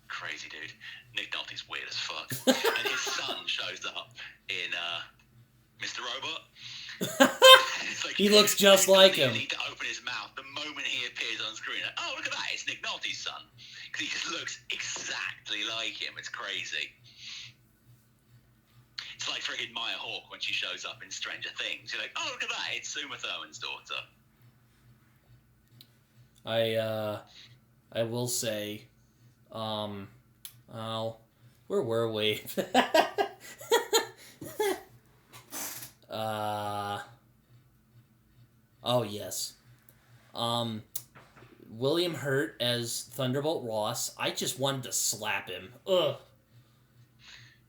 Speaker 2: Crazy dude. Nick Nolte's weird as fuck. And his son shows up in Mr. Robot. Like,
Speaker 1: he looks just like him.
Speaker 2: You need to open his mouth the moment he appears on screen. Like, oh, look at that! It's Nick Nolte's son. Because he just looks exactly like him. It's crazy. It's like freaking Maya Hawke when she shows up in Stranger Things. You're like, oh, look at that! It's Uma Thurman's daughter.
Speaker 1: I will say, where were we? Oh yes. William Hurt as Thunderbolt Ross. I just wanted to slap him. Ugh.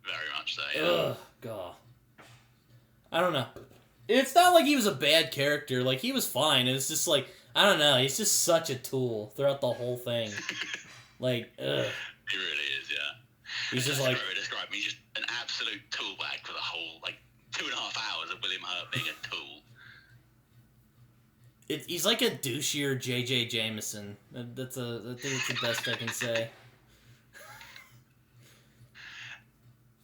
Speaker 2: Very much so, yeah.
Speaker 1: Ugh, God. I don't know. It's not like he was a bad character. Like, he was fine. It's just like, I don't know. He's just such a tool throughout the whole thing. Like, ugh.
Speaker 2: He really is, yeah.
Speaker 1: He's just like...
Speaker 2: Describe me, just an absolute tool bag for the whole, 2.5 hours of William Hurt being a tool.
Speaker 1: He's like a douchier J.J. Jameson. I think it's the best I can say.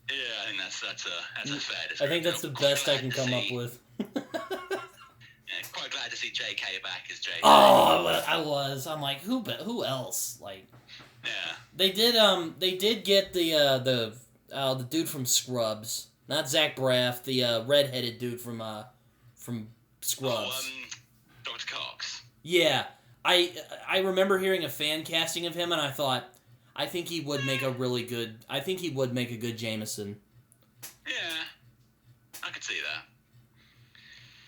Speaker 2: Yeah, I think that's a fair description.
Speaker 1: I think that's the best I can come up with.
Speaker 2: Yeah, quite glad to see J.K. back as J.K.
Speaker 1: Oh, I was. I'm like, who else? Like,
Speaker 2: yeah.
Speaker 1: They did get the dude from Scrubs, not Zach Braff, the redheaded dude from Scrubs.
Speaker 2: Dr. Cox.
Speaker 1: Yeah, I remember hearing a fan casting of him, and I thought, I think he would make a good Jameson.
Speaker 2: Yeah, I could see that.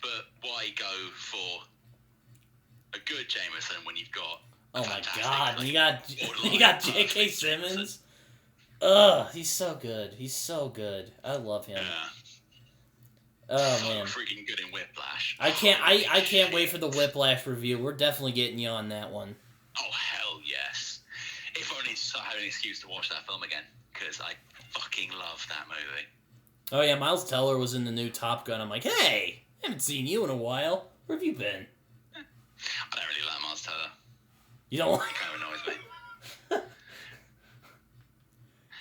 Speaker 2: But why go for a good Jameson when you've got?
Speaker 1: Oh my God! You got J.K. Simmons. Ugh, he's so good. He's so good. I love him.
Speaker 2: Yeah.
Speaker 1: Oh
Speaker 2: so
Speaker 1: man,
Speaker 2: freaking good in Whiplash.
Speaker 1: I can't wait for the Whiplash review. We're definitely getting you on that one.
Speaker 2: Oh hell yes! If only to have an excuse to watch that film again, because I fucking love that movie.
Speaker 1: Oh yeah, Miles Teller was in the new Top Gun. I'm like, hey, I haven't seen you in a while. Where have you been?
Speaker 2: I don't really like Miles Teller.
Speaker 1: You don't like?
Speaker 2: He kind of annoys me.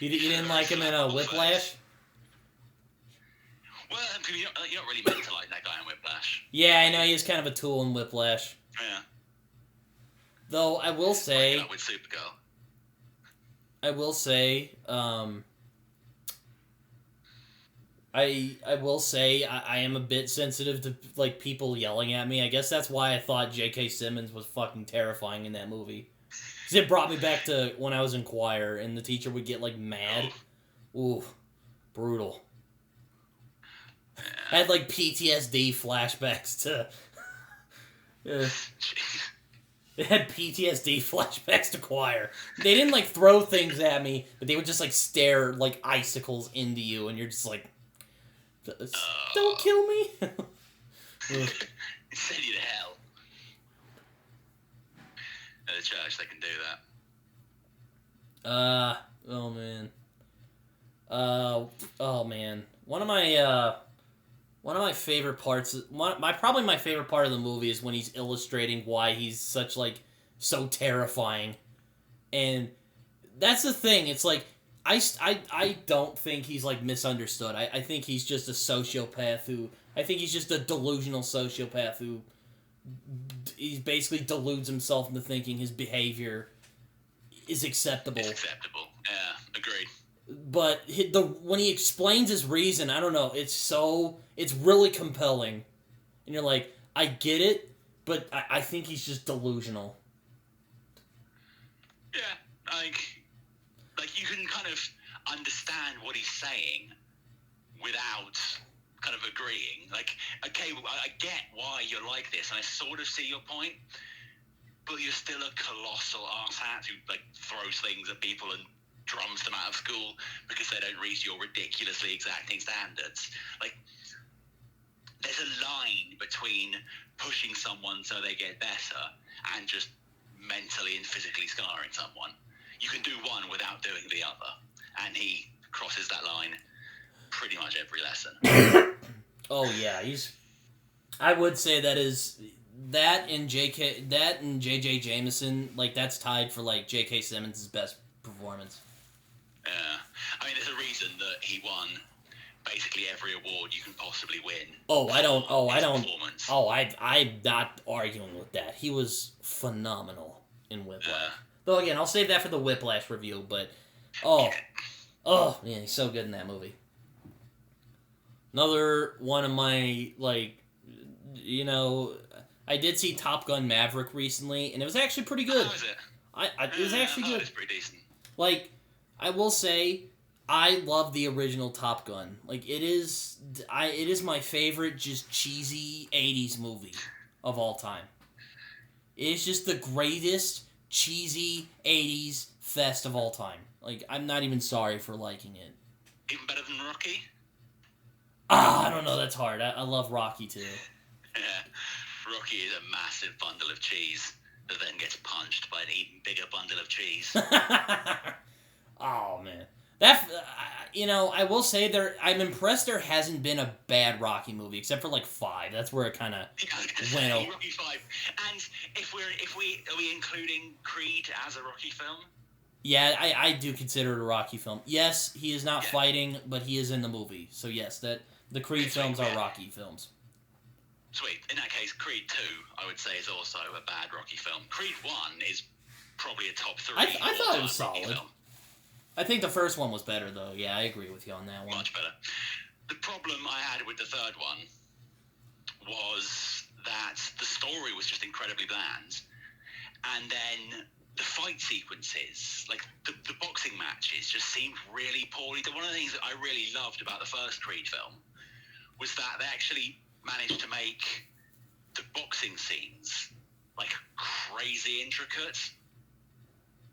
Speaker 1: You didn't like him in Whiplash?
Speaker 2: Well, you're not really meant to like that guy in Whiplash.
Speaker 1: Yeah, I know he's kind of a tool in Whiplash.
Speaker 2: Yeah.
Speaker 1: Though I will say,
Speaker 2: with Supergirl.
Speaker 1: I will say, I am a bit sensitive to people yelling at me. I guess that's why I thought J.K. Simmons was fucking terrifying in that movie. 'Cause it brought me back to when I was in choir and the teacher would get mad. Ooh, brutal.
Speaker 2: Yeah.
Speaker 1: I had PTSD flashbacks to. They had PTSD flashbacks to choir. They didn't throw things at me, but they would just stare like icicles into you, and you're just like, "Don't kill me."
Speaker 2: Send you to hell. At the church, they can do that.
Speaker 1: Oh man. Oh man. One of my favorite parts, probably my favorite part of the movie is when he's illustrating why he's such so terrifying, and that's the thing. It's like I don't think he's like misunderstood. I think he's just a sociopath who I think he's just a delusional sociopath who he basically deludes himself into thinking his behavior is acceptable.
Speaker 2: It's acceptable. Yeah, agreed.
Speaker 1: But when he explains his reason, I don't know. It's really compelling, and you're like, I get it, but I think he's just delusional.
Speaker 2: Yeah, like you can kind of understand what he's saying without kind of agreeing. Like, okay, I get why you're like this, and I sort of see your point, but you're still a colossal arsehat who like throws things at people and drums them out of school because they don't reach your ridiculously exacting standards. Like, there's a line between pushing someone so they get better and just mentally and physically scarring someone. You can do one without doing the other, and he crosses that line pretty much every lesson.
Speaker 1: Oh yeah, I would say that and J.J. Jameson, like that's tied for like J.K. Simmons' best performance.
Speaker 2: Yeah, I mean, there's a reason that he won basically every award you can possibly win.
Speaker 1: I'm not arguing with that. He was phenomenal in Whiplash. Though again, I'll save that for the Whiplash review. But man, he's so good in that movie. Another one of my I did see Top Gun Maverick recently, and it was actually pretty good.
Speaker 2: How was it?
Speaker 1: It was actually good.
Speaker 2: It was pretty decent.
Speaker 1: Like, I will say, I love the original Top Gun. Like, it is my favorite just cheesy 80s movie of all time. It's just the greatest cheesy 80s fest of all time. Like, I'm not even sorry for liking it.
Speaker 2: Even better than Rocky?
Speaker 1: I don't know, that's hard. I love Rocky too.
Speaker 2: Yeah, Rocky is a massive bundle of cheese that then gets punched by an even bigger bundle of cheese.
Speaker 1: Oh, man. That, I will say I'm impressed there hasn't been a bad Rocky movie, except for, 5. That's where it kind of went over.
Speaker 2: Rocky 5. And are we including Creed as a Rocky film?
Speaker 1: Yeah, I do consider it a Rocky film. Yes, he is not fighting, but he is in the movie. So, yes, the Creed films are Rocky films.
Speaker 2: Sweet. In that case, Creed 2, I would say, is also a bad Rocky film. Creed 1 is probably a top 3.
Speaker 1: I thought it was solid. Film. I think the first one was better, though. Yeah, I agree with you on that one.
Speaker 2: Much better. The problem I had with the third one was that the story was just incredibly bland. And then the fight sequences, like the boxing matches, just seemed really poorly done. One of the things that I really loved about the first Creed film was that they actually managed to make the boxing scenes crazy intricate.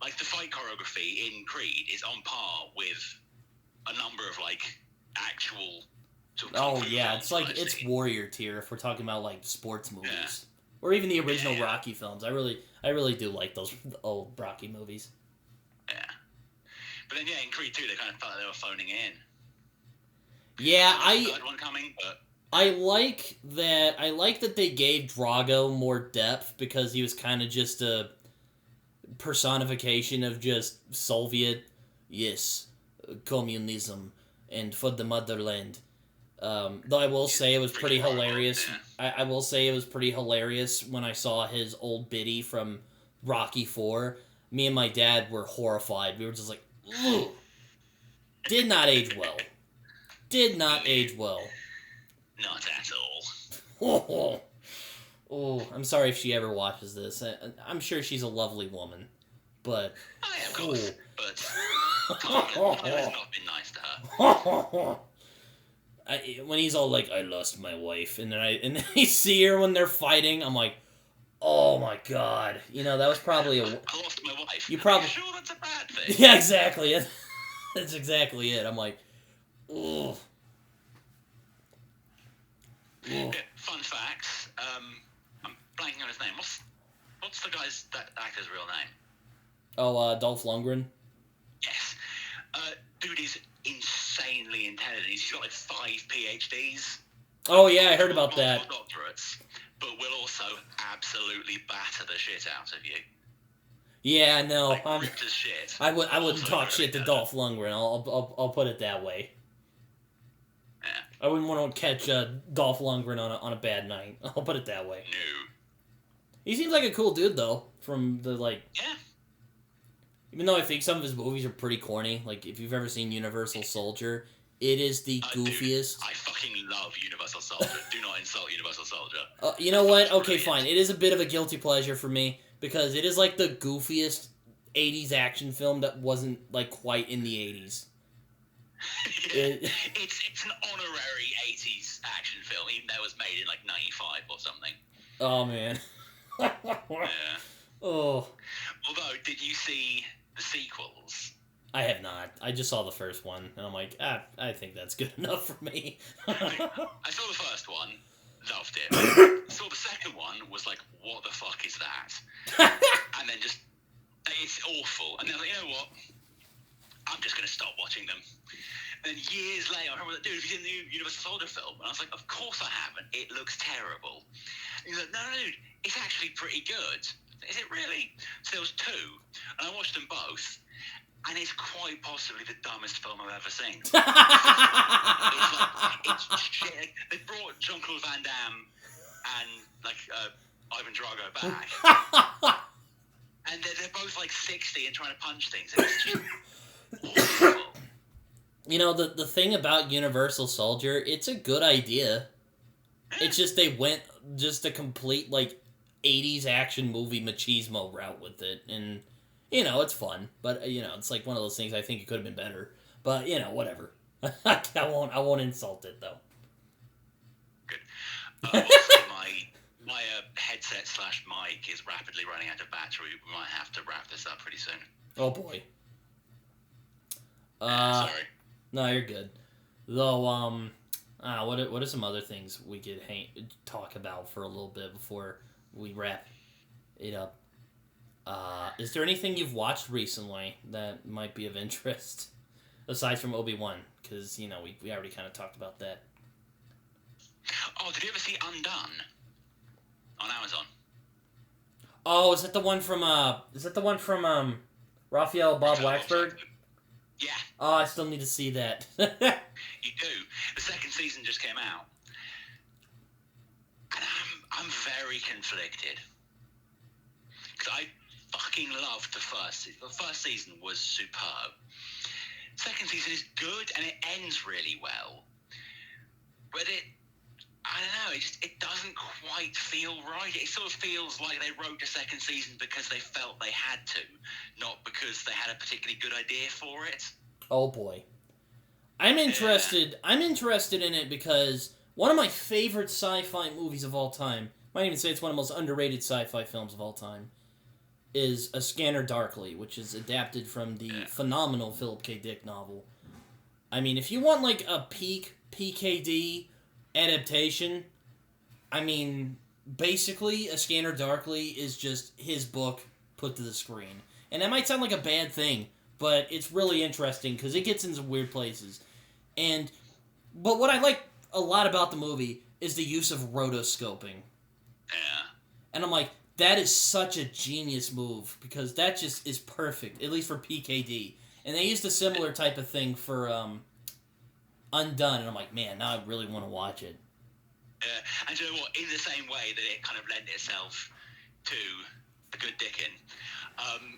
Speaker 2: Like the fight choreography in Creed is on par with a number of actual sort of
Speaker 1: it's warrior tier if we're talking about sports movies or even the original Rocky films. I really do like those old Rocky movies.
Speaker 2: Yeah, but then in Creed 2 they kind of felt like they were phoning it in.
Speaker 1: Yeah,
Speaker 2: third one coming, but
Speaker 1: I like that they gave Drago more depth because he was kind of just a personification of just Soviet, communism, and for the motherland. Though I will say it was pretty hilarious.
Speaker 2: Yeah.
Speaker 1: I will say it was pretty hilarious when I saw his old biddy from Rocky 4. Me and my dad were horrified. We were just like, ooh. Did not age well. Did not age well.
Speaker 2: Not at all.
Speaker 1: Oh, I'm sorry if she ever watches this. I'm sure she's a lovely woman, but...
Speaker 2: Of course, but Mom has not been nice to her.
Speaker 1: When he's all like, I lost my wife, and then I see her when they're fighting, I'm like, oh my god. That was probably
Speaker 2: I lost my wife.
Speaker 1: You probably...
Speaker 2: Are you sure that's a bad thing?
Speaker 1: Yeah, exactly. That's exactly it. I'm like, ugh.
Speaker 2: Yeah, fun fact, I'm blanking on his name. What's that actor's real name?
Speaker 1: Oh, Dolph Lundgren?
Speaker 2: Yes. Dude is insanely intelligent. He's got 5 PhDs.
Speaker 1: Oh yeah, I heard about that.
Speaker 2: Doctorates, but will also absolutely batter the shit out of you.
Speaker 1: Yeah, no,
Speaker 2: Like, ripped as shit.
Speaker 1: I wouldn't
Speaker 2: Also
Speaker 1: talk
Speaker 2: very
Speaker 1: shit to
Speaker 2: good.
Speaker 1: Dolph Lundgren. I'll put it that way.
Speaker 2: Yeah.
Speaker 1: I wouldn't want to catch Dolph Lundgren on a bad night. I'll put it that way.
Speaker 2: No.
Speaker 1: He seems like a cool dude though. From the
Speaker 2: Yeah.
Speaker 1: even though I think some of his movies are pretty corny. Like if you've ever seen Universal Soldier, it is the goofiest.
Speaker 2: Dude, I fucking love Universal Soldier. Do not insult Universal Soldier.
Speaker 1: You know what? Okay,
Speaker 2: Brilliant.
Speaker 1: fine. It is a bit of a guilty pleasure for me because it is like the goofiest 80s action film that wasn't like quite in the 80s.
Speaker 2: It's an honorary 80s action film, even though it was made in like 95 or something.
Speaker 1: Oh man.
Speaker 2: Yeah.
Speaker 1: Oh.
Speaker 2: Although, did you see the sequels?
Speaker 1: I have not. I just saw the first one, and I'm like, I think that's good enough for me.
Speaker 2: I saw the first one, loved it. Saw the second one, was like, what the fuck is that? And then just, it's awful. And then I was like, you know what? I'm just going to stop watching them. And then years later, I remember like, dude, have you seen the new Universal Soldier film? And I was like, of course I haven't. It looks terrible. And he's like, no, dude, it's actually pretty good. Is it really? So there was two, and I watched them both, and it's quite possibly the dumbest film I've ever seen. It's shit. They brought Jean-Claude Van Damme and like Ivan Drago back, and they're both like 60 and trying to punch things. And it's just awful.
Speaker 1: You know, the thing about Universal Soldier, it's a good idea. It's just they went just a complete like 80s action movie machismo route with it, and you know it's fun, but you know it's like one of those things. I think it could have been better, but you know whatever. I won't insult it though.
Speaker 2: Good. Also, my headset / mic is rapidly running out of battery. We might have to wrap this up pretty soon.
Speaker 1: Oh boy.
Speaker 2: Sorry.
Speaker 1: No, you're good. Though, what are some other things we could talk about for a little bit before we wrap it up? Is there anything you've watched recently that might be of interest aside from Obi-Wan? Because you know we already kind of talked about that.
Speaker 2: Oh, did you ever see Undone on Amazon?
Speaker 1: Oh, is that the one from Raphael Bob Waxberg?
Speaker 2: Yeah.
Speaker 1: Oh, I still need to see that.
Speaker 2: You do. The second season just came out, and I'm very conflicted because I fucking loved the first season. The first season was superb. Second season is good and it ends really well, but I don't know. It doesn't quite feel right. It sort of feels like they wrote the second season because they felt they had to, not because they had a particularly good idea for it.
Speaker 1: Oh boy. I'm interested. Yeah. I'm interested in it because one of my favorite sci-fi movies of all time, might even say it's one of the most underrated sci-fi films of all time, is A Scanner Darkly, which is adapted from the phenomenal Philip K. Dick novel. I mean, if you want like a peak PKD adaptation, I mean, basically A Scanner Darkly is just his book put to the screen. And that might sound like a bad thing, but it's really interesting because it gets into weird places. But what I like a lot about the movie is the use of rotoscoping.
Speaker 2: Yeah.
Speaker 1: And I'm like, that is such a genius move because that just is perfect, at least for PKD. And they used a similar type of thing for Undone, and I'm like, man, now I really want to watch it.
Speaker 2: Yeah, and you know what? In the same way that it kind of lent itself to A Good Dickin',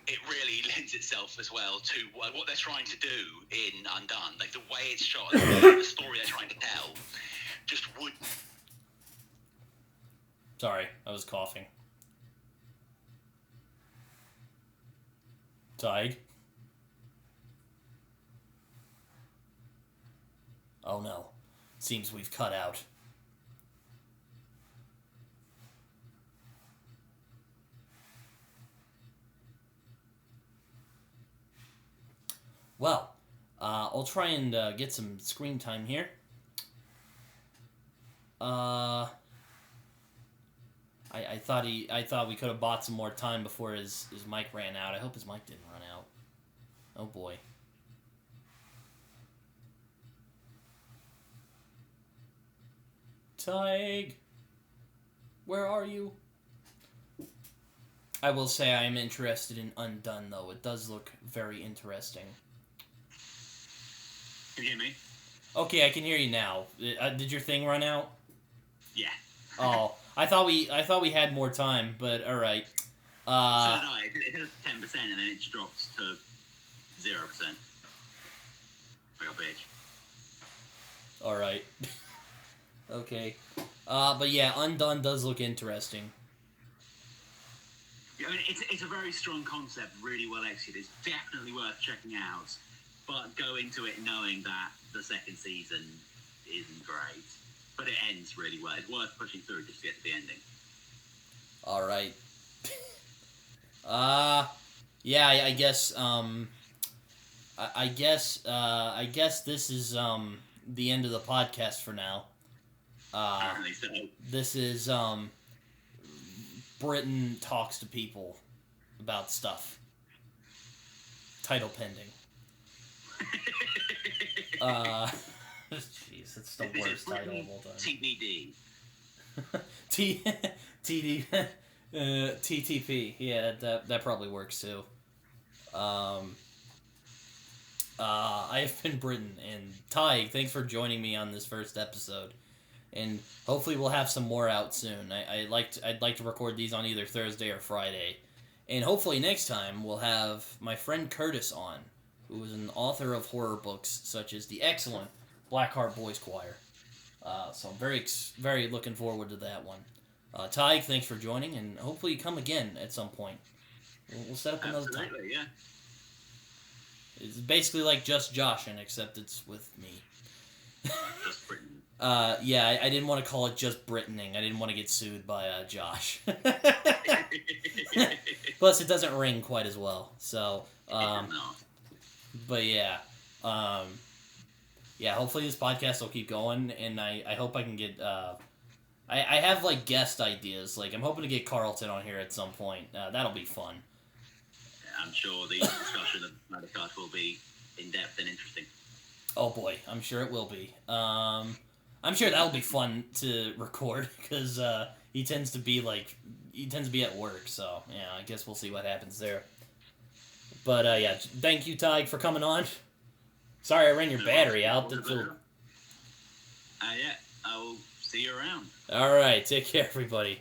Speaker 2: it really lends itself as well to what they're trying to do in Undone. Like the way it's shot, the story they're trying to tell, just would.
Speaker 1: Sorry, I was coughing. Taheg? Oh no. Seems we've cut out. Well, I'll try and get some screen time here. I thought we could have bought some more time before his mic ran out. I hope his mic didn't run out. Oh boy. Taheg, where are you? I will say I am interested in Undone, though. It does look very interesting.
Speaker 2: Can you hear me?
Speaker 1: Okay, I can hear you now. Did your thing run out?
Speaker 2: Yeah.
Speaker 1: Oh, I thought we had more time, but all right.
Speaker 2: So did I. It hit 10% and then it drops to 0%. Like a bitch.
Speaker 1: All right. Okay. But yeah, Undone does look interesting.
Speaker 2: Yeah, I mean, it's a very strong concept, really well executed. It's definitely worth checking out. But go into it knowing that the second season isn't great. But it ends really well. It's worth pushing through just to get to the ending.
Speaker 1: All right. Yeah, I guess, I guess this is, the end of the podcast for now.
Speaker 2: Apparently so.
Speaker 1: This is, Britton talks to people about stuff. Title pending. Jeez, it's the worst title of all time.
Speaker 2: TBD.
Speaker 1: TTP. Yeah, that probably works too. I have been Britton, and Taheg, thanks for joining me on this first episode. And hopefully we'll have some more out soon. I'd like to record these on either Thursday or Friday. And hopefully next time we'll have my friend Curtis on, who is an author of horror books such as the excellent Blackheart Boys Choir. So I'm very looking forward to that one. Taheg, thanks for joining, and hopefully you come again at some point. We'll set up another time.
Speaker 2: Absolutely, yeah.
Speaker 1: It's basically like Just Joshin', except it's with me.
Speaker 2: Just Britton.
Speaker 1: Yeah, I didn't want to call it Just Brittoning. I didn't want to get sued by Josh. Plus, it doesn't ring quite as well. So, but yeah. Yeah, hopefully this podcast will keep going, and I hope I can get... I have, like, guest ideas. Like, I'm hoping to get Carlton on here at some point. That'll be fun.
Speaker 2: I'm sure the discussion of Madagascar will be in-depth and interesting.
Speaker 1: Oh boy, I'm sure it will be. I'm sure that'll be fun to record, because he tends to be at work, so, yeah, I guess we'll see what happens there. But, yeah, thank you, Taheg, for coming on. Sorry I ran your battery out.
Speaker 2: Yeah, I will see you around.
Speaker 1: Alright, take care, everybody.